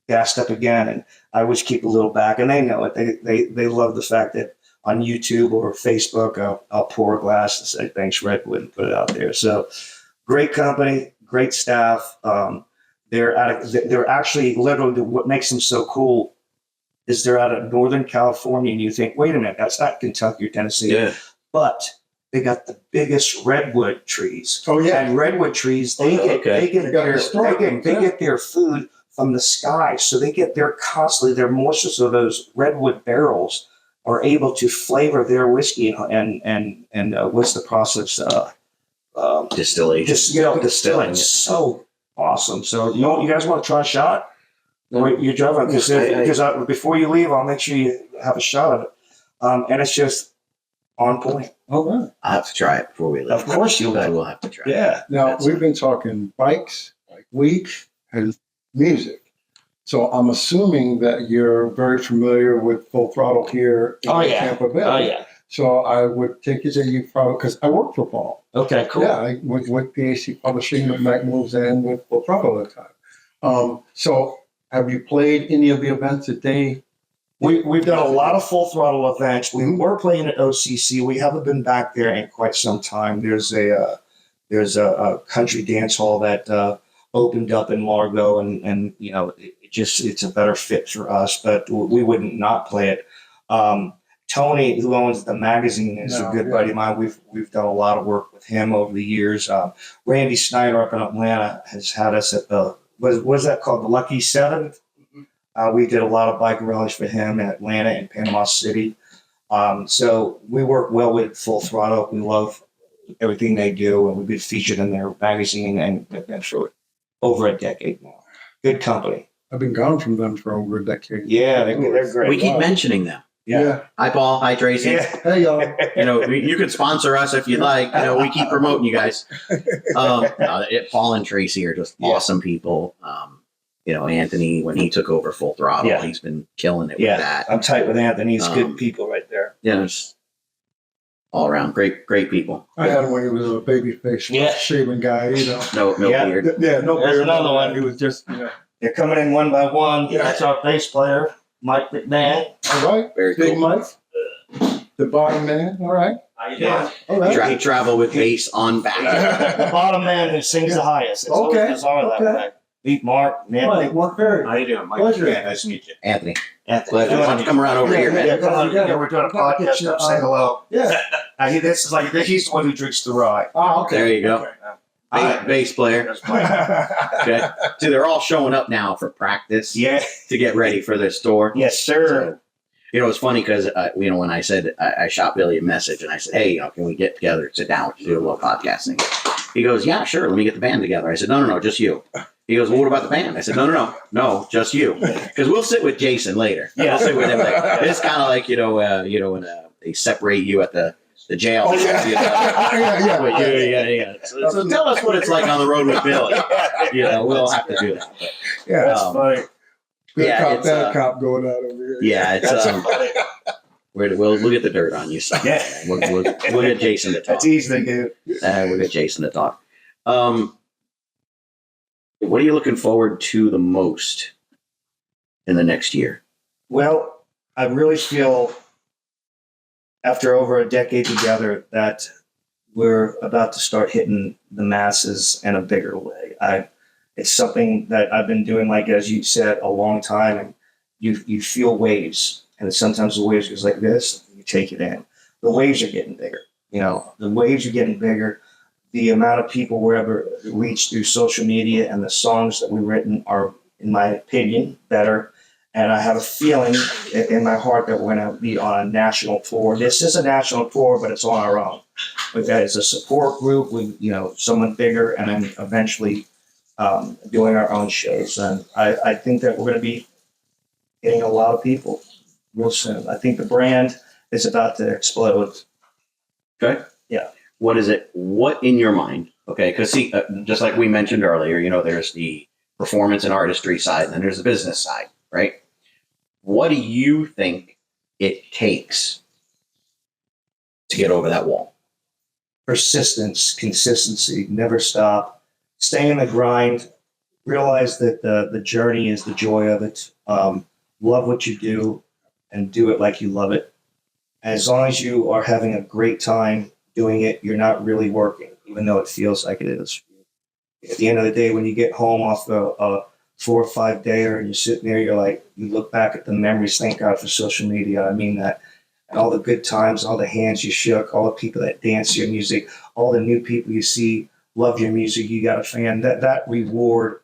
gassed up again. And I always keep a little back, and they know it. They love the fact that on YouTube or Facebook, I'll pour a glass and say thanks, Redwood, and put it out there. So great company, great staff. They're actually literally what makes them so cool is they're out of Northern California, and you think, wait a minute, that's not Kentucky or Tennessee, but they got the biggest redwood trees. Oh yeah. And redwood trees, they get their food from the sky, so they get their constantly their moisture. So those redwood barrels are able to flavor their whiskey and what's the process? Distillation. Distilling. So awesome. So you guys want to try a shot? You're driving because before you leave, I'll make sure you have a shot of it, and it's just on point. All right. I'll have to try it before we leave. Of course you I will. will have to try it. Yeah. Now we've been talking bikes, like week, and music. So I'm assuming that you're very familiar with Full Throttle here in Tampa Bay. Oh yeah. So I would take it that you probably, because I work for Paul. Okay. Cool. Yeah, I with PAC Publishing, McKnight moves in with Full Throttle at the time. So have you played any of the events that they? We've done a lot of Full Throttle events. We were playing at OCC. We haven't been back there in quite some time. There's a country dance hall that opened up in Largo, and you know it's a better fit for us. But we wouldn't not play it. Tony, who owns the magazine, is a good buddy of mine. We've done a lot of work with him over the years. Randy Snyder up in Atlanta has had us at the what's that called? The Lucky Seven. We did a lot of bike rallies for him in Atlanta and Panama City. So we work well with Full Throttle. We love everything they do, and we've been featured in their magazine and for over a decade now. Good company. I've been gone from them for over a decade. Yeah, they're great. We keep mentioning them. Yeah. Hi, Paul. Hi, Tracy. Yeah. Hey, y'all. You know, you can sponsor us if you'd like. You know, we keep promoting you guys. Paul and Tracy are just awesome people. You know, Anthony, when he took over Full Throttle, he's been killing it with that. I'm tight with Anthony. He's good people right there. Yeah, it's all around great people. I had him when he was a baby face, shaving guy, you know. No beard. Yeah, no There's beard. another one. He was just, you know. They're coming in one by one. Yeah. That's our bass player, Mike McKnight. All right. Very Big cool. Mike. The bottom man. All right. How you doing? All right. Travel with bass on back. The bottom man who sings the highest. It's always that way. Meet Mark, man. Mark Perry. How you doing, Mike? Pleasure. Yeah, nice to meet you. Anthony. Anthony. Why don't you come around over here, man? Yeah, come on. Yeah, we're doing a podcast. Say hello. Yeah. This is like he's the one who drinks the rye. Oh, okay. There you go. Bass player. Okay. So they're all showing up now for practice. Yeah. To get ready for this tour. Yes, sir. So, you know, it's funny because, you know, when I said, I shot Billy a message and I said, hey, you know, can we get together and sit down and do a little podcasting? He goes, yeah, sure. Let me get the band together. I said, no, just you. He goes, well, what about the band? I said, no, just you. Because we'll sit with Jason later. Yeah. We'll sit with him. Like, it's kind of like, when they separate you at the jail. Oh, yeah. Yeah. So tell us what it's like on the road with Billy. You know, we'll have to do that. But, Yeah. That's funny. Good cop, it's, bad cop going out over here. yeah, it's Funny. we'll get the dirt on you. Son. Yeah. We'll get Jason to talk. That's easy to do. We'll get Jason to talk. What are you looking forward to the most in the next year? Well, I really feel after over a decade together that we're about to start hitting the masses in a bigger way. It's something that I've been doing, like as you said, a long time, and you feel waves, and sometimes the waves goes like this. You take it in. The waves are getting bigger. You know, the waves are getting bigger. The amount of people we're able to reach through social media and the songs that we've written are, in my opinion, better. And I have a feeling in my heart that we're going to be on a national tour. This is a national tour, but it's on our own. But that is a support group with, someone bigger, and then eventually doing our own shows. And I think that we're going to be getting a lot of people real soon. I think the brand is about to explode. Okay. Yeah. What is it? What in your mind? Okay. Because see, just like we mentioned earlier, there's the performance and artistry side, and then there's the business side, right? What do you think it takes to get over that wall? Persistence, consistency, never stop, stay in the grind, realize that the journey is the joy of it. Love what you do and do it like you love it. As long as you are having a great time doing it, you're not really working, even though it feels like it is. At the end of the day, when you get home off a 4 or 5 dayer and you're sitting there, you look back at the memories. Thank God for social media. I mean that. And all the good times, all the hands you shook, all the people that dance your music, all the new people you see love your music. You got a fan. That reward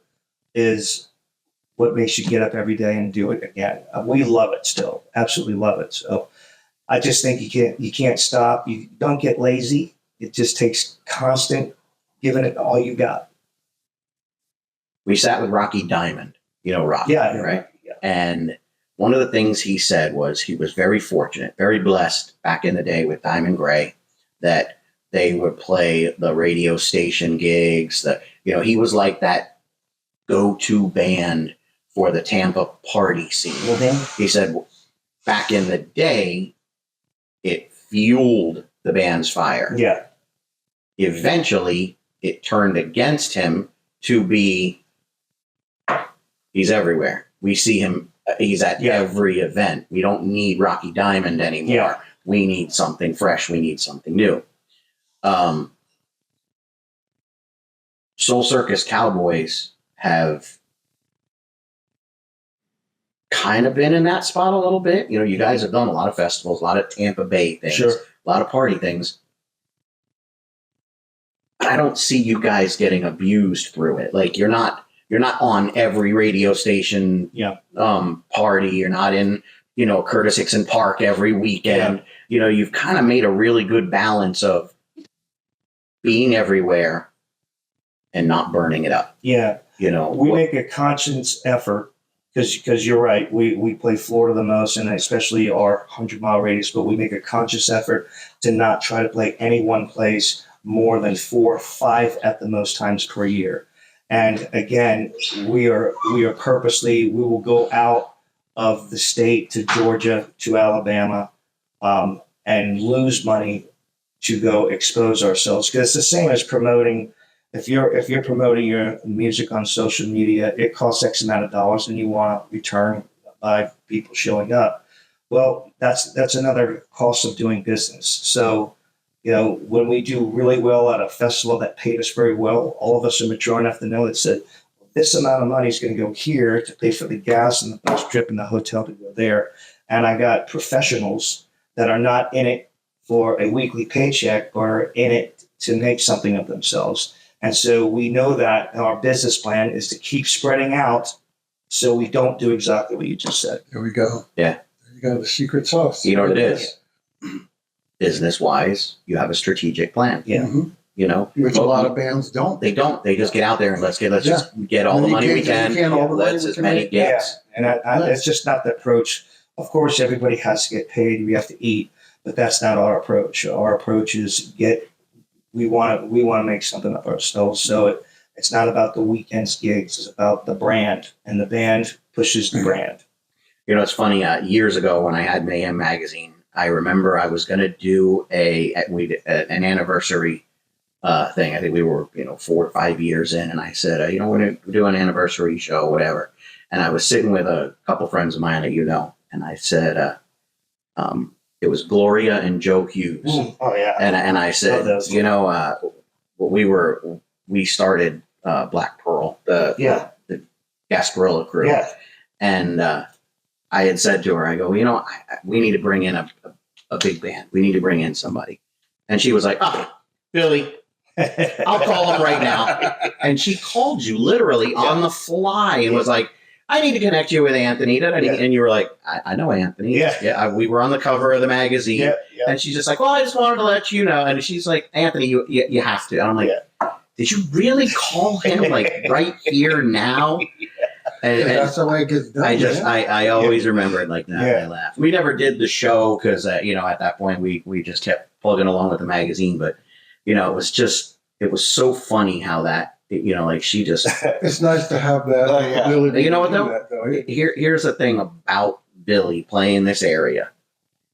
is what makes you get up every day and do it again. We love it still, absolutely love it. So I just think you can't stop. You don't get lazy. It just takes constant giving it all you got. We sat with Rocky Diamond, Rocky, Yeah, right? Yeah. And one of the things he said was he was very fortunate, very blessed back in the day with Diamond Gray that they would play the radio station gigs. He was like that go-to band for the Tampa party scene. Mm-hmm. He said back in the day, it fueled the band's fire. Yeah. Eventually, it turned against him to be, he's everywhere. We see him. He's at every event. We don't need Rocky Diamond anymore. Yeah. We need something fresh. We need something new. Soul Circus Cowboys have kind of been in that spot a little bit. You guys have done a lot of festivals, a lot of Tampa Bay things, Sure. a lot of party things. But I don't see you guys getting abused through it. Like you're not on every radio station party. You're not in, Curtis Hickson Park every weekend. Yeah. You've kind of made a really good balance of being everywhere and not burning it up. Yeah. We make a conscious effort because you're right. We play Florida the most, and especially our 100-mile radius, but we make a conscious effort to not try to play any one place more than 4 or 5 at the most times per year. And again, we are purposely, we will go out of the state to Georgia, to Alabama, and lose money to go expose ourselves. Because it's the same as promoting. If you're promoting your music on social media, it costs X amount of dollars, and you want to return by people showing up. Well, that's another cost of doing business. So, when we do really well at a festival that paid us very well, all of us are mature enough to know that said, this amount of money is going to go here to pay for the gas and the bus trip and the hotel to go there. And I got professionals that are not in it for a weekly paycheck, but are in it to make something of themselves. And so we know that our business plan is to keep spreading out so we don't do exactly what you just said. There we go. Yeah. There you go. The secret sauce. You know what it is? Business wise, you have a strategic plan. Yeah. Mm-hmm. Which a lot of bands don't. They don't. They just get out there and let's just get all the money we can. Let's as many gigs. And it's just not the approach. Of course, everybody has to get paid. We have to eat, but that's not our approach. Our approach is we want to make something of ourselves. So it's not about the weekends gigs. It's about the brand, and the band pushes the brand. It's funny. Years ago, when I had Mayhem magazine, I remember I was going to do an anniversary thing. I think we were 4 or 5 years in, and I said, we're going to do an anniversary show, whatever. And I was sitting with a couple friends of mine that and I said, it was Gloria and Joe Hughes. Oh yeah. And I said, we started Black Pearl, the Gasparilla crew. Yeah. And I had said to her, I go, we need to bring in a big band. We need to bring in somebody. And she was like, Billy, I'll call him right now. And she called you literally on the fly and was like, I need to connect you with Anthony. And you were like, I know Anthony. Yeah. We were on the cover of the magazine. Yeah. And she's just like, well, I just wanted to let you know. And she's like, Anthony, you have to. And I'm like, did you really call him like right here now? And That's the way it gets done. I always remember it like that. Yeah. I laughed. We never did the show because at that point we just kept plugging along with the magazine. But it was so funny how that like she just. It's nice to have that ability. You know what to do though? that, though. Here's the thing about Billy playing this area.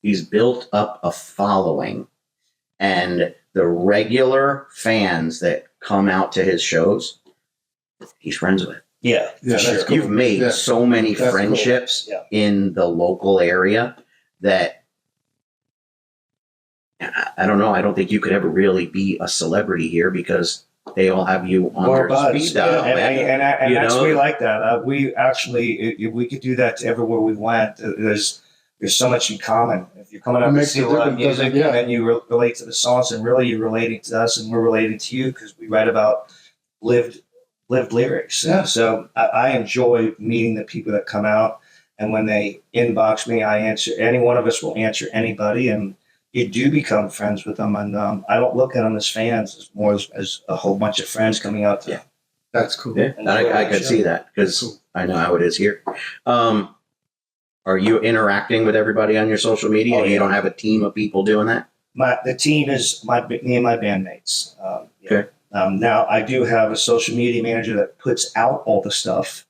He's built up a following, and the regular fans that come out to his shows, he's friends with. Yeah, Yeah, sure. that's cool. You've made Yeah. so many That's cool. friendships Yeah. in the local area that I don't know. I don't think you could ever really be a celebrity here because they all have you on More their buzz. speed dial. And You that's know? we like that. We actually, if we could do that to everywhere we went. There's so much in common. If you're coming It up to makes see a a lot of difference, music, yeah. and then you relate to the songs, and really you're relating to us, and we're relating to you because we write about lived lyrics. Yeah. So I enjoy meeting the people that come out, and when they inbox me, I answer. Any one of us will answer anybody, and you do become friends with them. And I don't look at them as fans, as more as a whole bunch of friends coming out to. Yeah. That's cool. Yeah, I could see that because I know how it is here. Are you interacting with everybody on your social media? Oh, You yeah. don't have a team of people doing that? The team is me and my bandmates. Okay. Now I do have a social media manager that puts out all the stuff,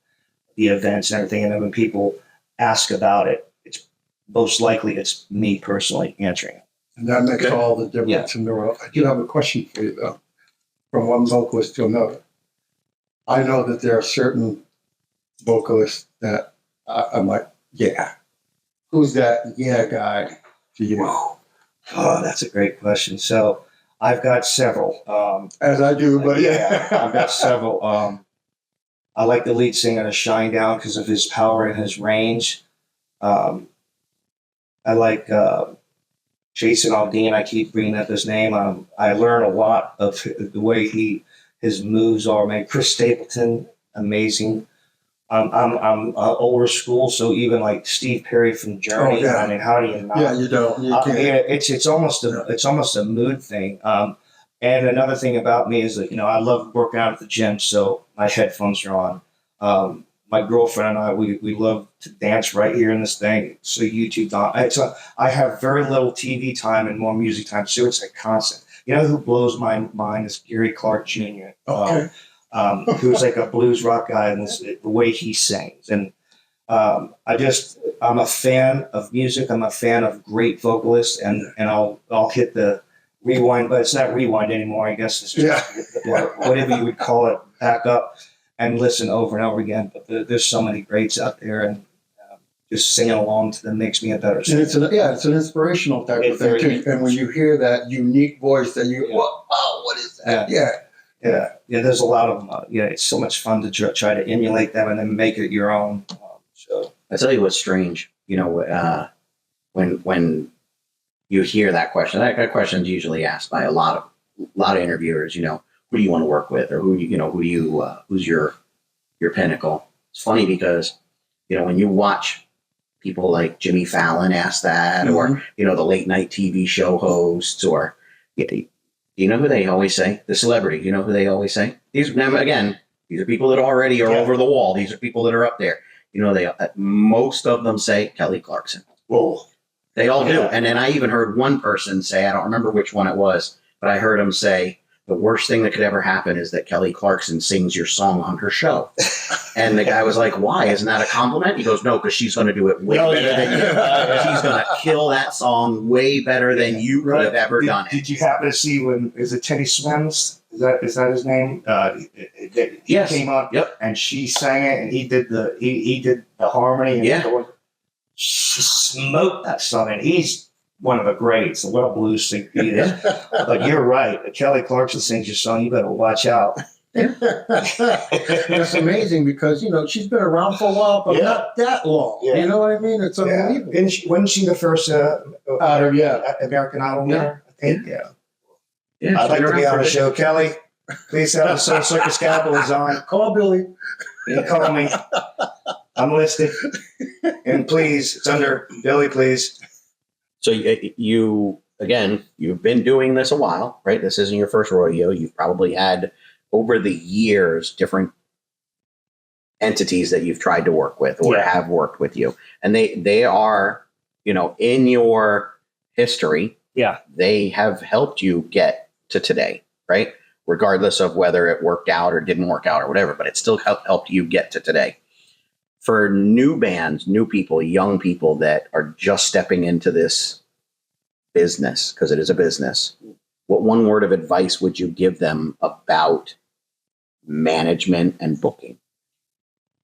the events and everything, and then when people ask about it, it's most likely it's me personally answering it. And that makes Okay. all the difference in the world. I do have a question for you, though, from one vocalist to another. I know that there are certain vocalists that I'm like, yeah. Who's that yeah guy to you? Oh, that's a great question. So I've got several. As I do, but Yeah, I've got several. I like the lead singer of Shinedown because of his power and his range. I like Jason Aldean. I keep bringing up his name. I learn a lot of the way his moves are made. Chris Stapleton, amazing. I'm older school, so even like Steve Perry from Journey. Oh, yeah. I mean, how do you not? Yeah, you don't. You can't. Yeah, it's almost a mood thing. And another thing about me is that I love working out at the gym, so my headphones are on. My girlfriend and I we love to dance right here in this thing. So YouTube, I have very little TV time and more music time, so it's like constant. You know who blows my mind is Gary Clark Jr. Okay. Who's like a blues rock guy, and the way he sings. And I'm a fan of music. I'm a fan of great vocalists, and I'll hit the rewind, but it's not rewind anymore. I guess it's just whatever you would call it, back up and listen over and over again. But there's so many greats out there, and just singing along to them makes me a better And singer. it's an inspirational type of thing too. And when you hear that unique voice, that you, what is that? Yeah. Yeah. There's a lot of them. It's so much fun to try to emulate them and then make it your own. So I tell you what's strange. When you hear that question is usually asked by a lot of interviewers. Who do you want to work with, or who's your pinnacle? It's funny because when you watch people like Jimmy Fallon ask that, or the late night TV show hosts, or you know who they always say? The celebrity. You know who they always say? These are people that already are over the wall. These are people that are up there. Most of them say Kelly Clarkson. Whoa. They all do. And then I even heard one person say, I don't remember which one it was, but I heard him say, the worst thing that could ever happen is that Kelly Clarkson sings your song on her show. And the guy was like, why? Isn't that a compliment? He goes, no, because she's going to do it way better than you. She's going to kill that song way better than you could have ever done it. Did you happen to see is it Teddy Swims? Is that his name? He Yes. came on, Yep. and she sang it, and he did the harmony. And she smoked that song, and he's one of the greats. What a blues singer he is. But you're right. If Kelly Clarkson sings your song, you better watch out. It's amazing because she's been around for a while, but not that long. Yeah. You know what I mean? It's unbelievable. Wasn't she the first American Idol winner? I think. Yeah, I'd like to be on the show, Kelly. Please have the Soul Circus Cowboys on. Call Billy. You call me. I'm listed. And please, it's under Billy, please. So you've been doing this a while, right? This isn't your first rodeo. You've probably had over the years, different entities that you've tried to work with or have worked with you, and they are, in your history, they have helped you get to today, right? Regardless of whether it worked out or didn't work out or whatever, but it still helped you get to today. For new bands, new people, young people that are just stepping into this business, because it is a business, what one word of advice would you give them about management and booking?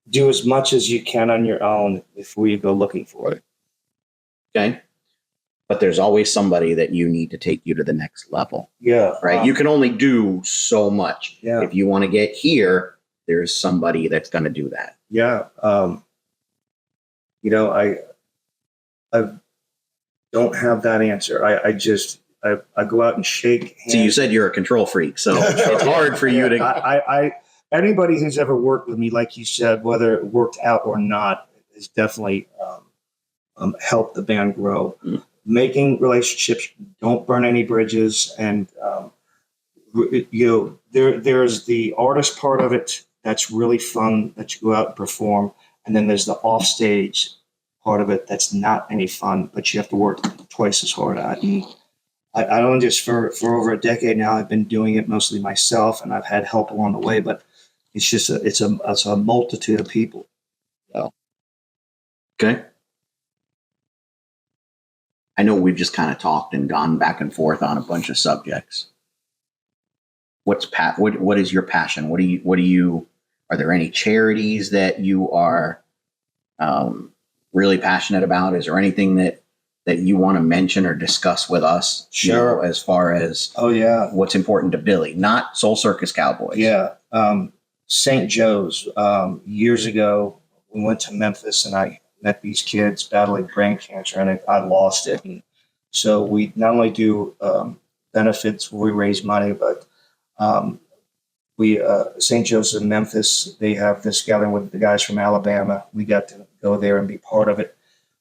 Do as much as you can on your own before you go looking for it. Okay. But there's always somebody that you need to take you to the next level. Yeah. Right. You can only do so much. Yeah. If you want to get here, there's somebody that's going to do that. Yeah. I don't have that answer. I go out and shake hands. So you said you're a control freak, so it's hard for you to. Anybody who's ever worked with me, like you said, whether it worked out or not, has definitely helped the band grow. Mm. Making relationships, don't burn any bridges, and there's the artist part of it that's really fun that you go out and perform, and then there's the offstage part of it that's not any fun, but you have to work twice as hard at. Mm. I don't just for over a decade now. I've been doing it mostly myself, and I've had help along the way, but it's just it's a multitude of people. Oh. Okay. I know we've just kind of talked and gone back and forth on a bunch of subjects. What is your passion? What do you are there any charities that you are really passionate about? Is there anything that you want to mention or discuss with us? Sure. As far as what's important to Billy, not Soul Circus Cowboys. Yeah. St. Joe's. Years ago, we went to Memphis, and I met these kids battling brain cancer, and I lost it. And so we not only do benefits where we raise money, but St. Joe's in Memphis, they have this gathering with the guys from Alabama. We got to go there and be part of it.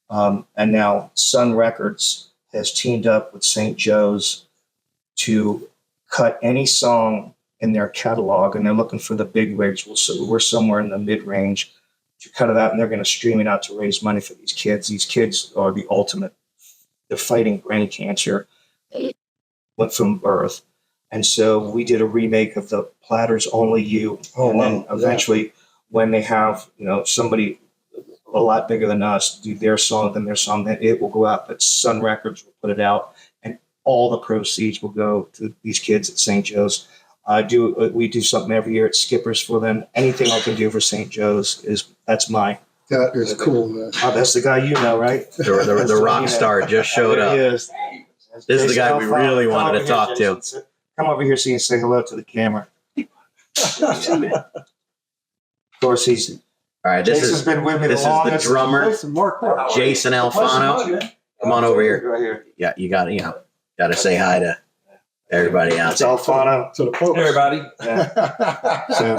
And now Sun Records has teamed up with St. Joe's to cut any song in their catalog, and they're looking for the big wigs. We're somewhere in the mid-range to cut it out, and they're going to stream it out to raise money for these kids. These kids are the ultimate. They're fighting brain cancer, went from birth. And so we did a remake of the Platters Only You. And then eventually when they have, somebody a lot bigger than us do their song, then it will go out. But Sun Records will put it out, and all the proceeds will go to these kids at St. Joe's. We do something every year at Skippers for them. Anything I can do for St. Joe's that's my. That is cool, man. Oh, that's the guy know, right? The rock star just showed up. This is the guy we really wanted to talk to. Come over here so you can say hello to the camera. Of course, he's. All right, Jason's been with me the longest. This is the drummer, Jason Alfano. Come on over here. Right here. Yeah, you got to say hi to everybody out there. It's Alfano. To the folks. Everybody. Yeah. So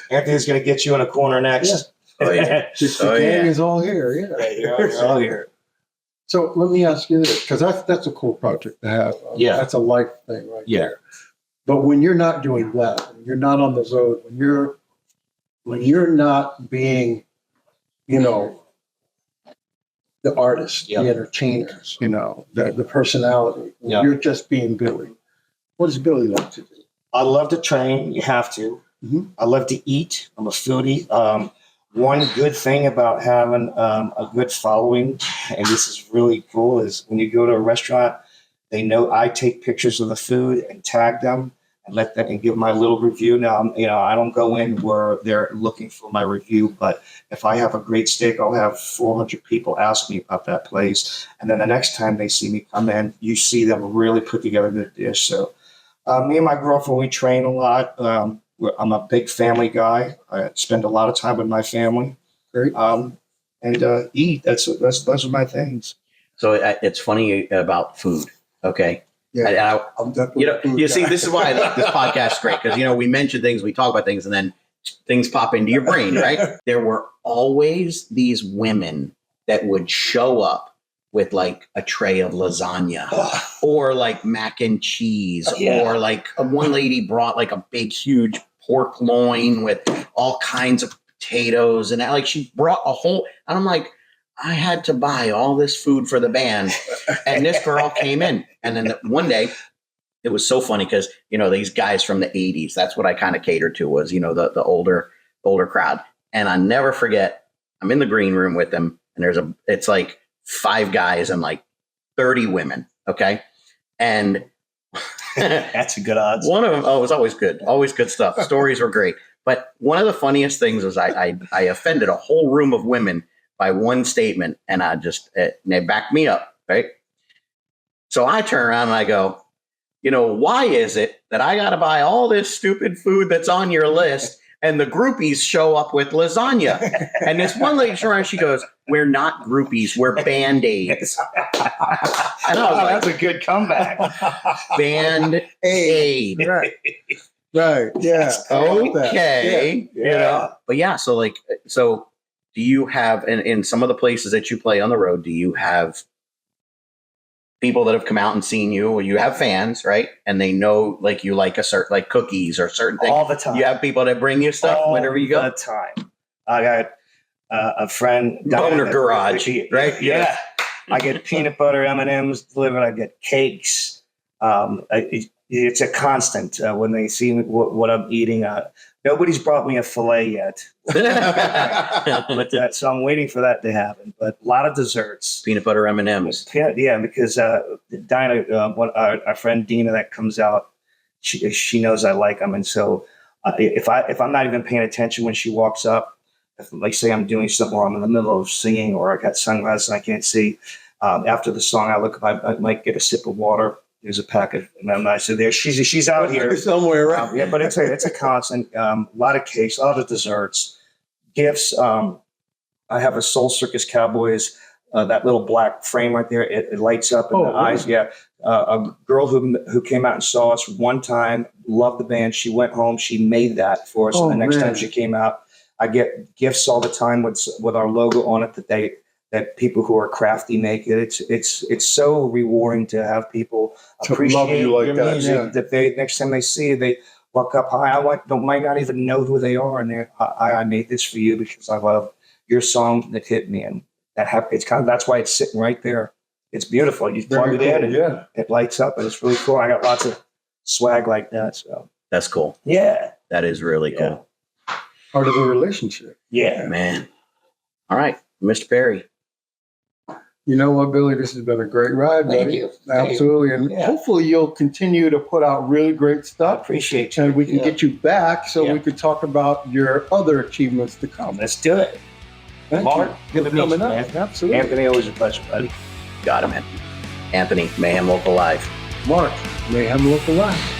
Anthony's going to get you in a corner next. Yeah. Oh yeah. The gang is all here. Yeah. You're all here. So let me ask you this, because that's a cool project to have. Yeah. That's a life thing right there. But when you're not doing that, when you're not on the road, when you're not being, the artist, the entertainers, the personality, you're just being Billy. What does Billy like to do? I love to train. You have to. Mm-hmm. I love to eat. I'm a foodie. One good thing about having a good following, and this is really cool, is when you go to a restaurant, they know I take pictures of the food and tag them and let them and give my little review. Now, I don't go in where they're looking for my review, but if I have a great steak, I'll have 400 people ask me about that place. And then the next time they see me come in, you see them really put together the dish. So me and my girlfriend, we train a lot. I'm a big family guy. I spend a lot of time with my family. Great. And eat. Those are my things. So it's funny about food. Okay. Yeah. You see, this is why I like this podcast great, because we mention things, we talk about things, and then things pop into your brain, right? There were always these women that would show up with like a tray of lasagna or like mac and cheese, or like one lady brought like a big, huge pork loin with all kinds of potatoes, and like she brought a whole, and I'm like, I had to buy all this food for the band. And this girl came in, and then one day it was so funny because, you know, these guys from the 80s, that's what I kind of catered to, was, you know, the older crowd. And I never forget, I'm in the green room with them, and it's like 5 guys and like 30 women. Okay. And That's a good odds. one of them, it was always good stuff. Stories were great. But one of the funniest things was I offended a whole room of women by one statement, and they backed me up. Right. So I turn around and I go, you know, why is it that I got to buy all this stupid food that's on your list, and the groupies show up with lasagna? And this one lady, she goes, we're not groupies, we're Band-Aids. And I was like, that's a good comeback. Band-Aid. Right. Right. Yeah. Okay. Yeah. You know? But yeah, so do you have, in some of the places that you play on the road, do you have people that have come out and seen you, or you have fans, right? And they know, like, you like a certain, like cookies or certain things. All the time. You have people that bring you stuff whenever you go. All the time. I got a friend. Boner Garage, right? Yeah. I get peanut butter M&Ms delivered. I get cakes. It's a constant when they see what I'm eating. Nobody's brought me a fillet yet, but so I'm waiting for that to happen. But a lot of desserts, Peanut butter M&Ms. yeah, because Dinah, our friend Dina that comes out, she knows I like them, and so if I'm not even paying attention when she walks up, if, like, say I'm doing something where I'm in the middle of singing, or I got sunglasses and I can't see, after the song I look up, I might get a sip of water. There's a packet, and I said, "There, she's out here somewhere around." Yeah, but it's a constant. A lot of cakes, a lot of desserts, gifts. I have a Soul Circus Cowboys. That little black frame right there, it lights up in the eyes. Yeah, a girl who came out and saw us one time, loved the band. She went home. She made that for us. And the next time she came out, I get gifts all the time with our logo on it that people who are crafty make it. It's so rewarding to have people appreciate you like your that, music. yeah. That they, next time they see it, they walk up, "Hi, might not even know who they are, and I made this for you because I love your song that hit me." And it's kind of, that's why it's sitting right there. It's beautiful. You plug it in, and it lights up, and it's really cool. I got lots of swag like that. So That's cool. yeah, That is really cool. Part of the relationship. yeah. Man. All right, Mr. Perry. You know what, Billy? This has been a great ride, buddy. Thank you. Absolutely. And hopefully you'll continue to put out really great I stuff. appreciate you. And we can get you back so Yeah. we could talk about your other achievements to come. Let's do it. Thank Mark, you good for to meet coming you, up. man. Absolutely. Anthony, always a pleasure, buddy. Got him. Anthony, Mayhem Local Live. Mark, Mayhem Local Live.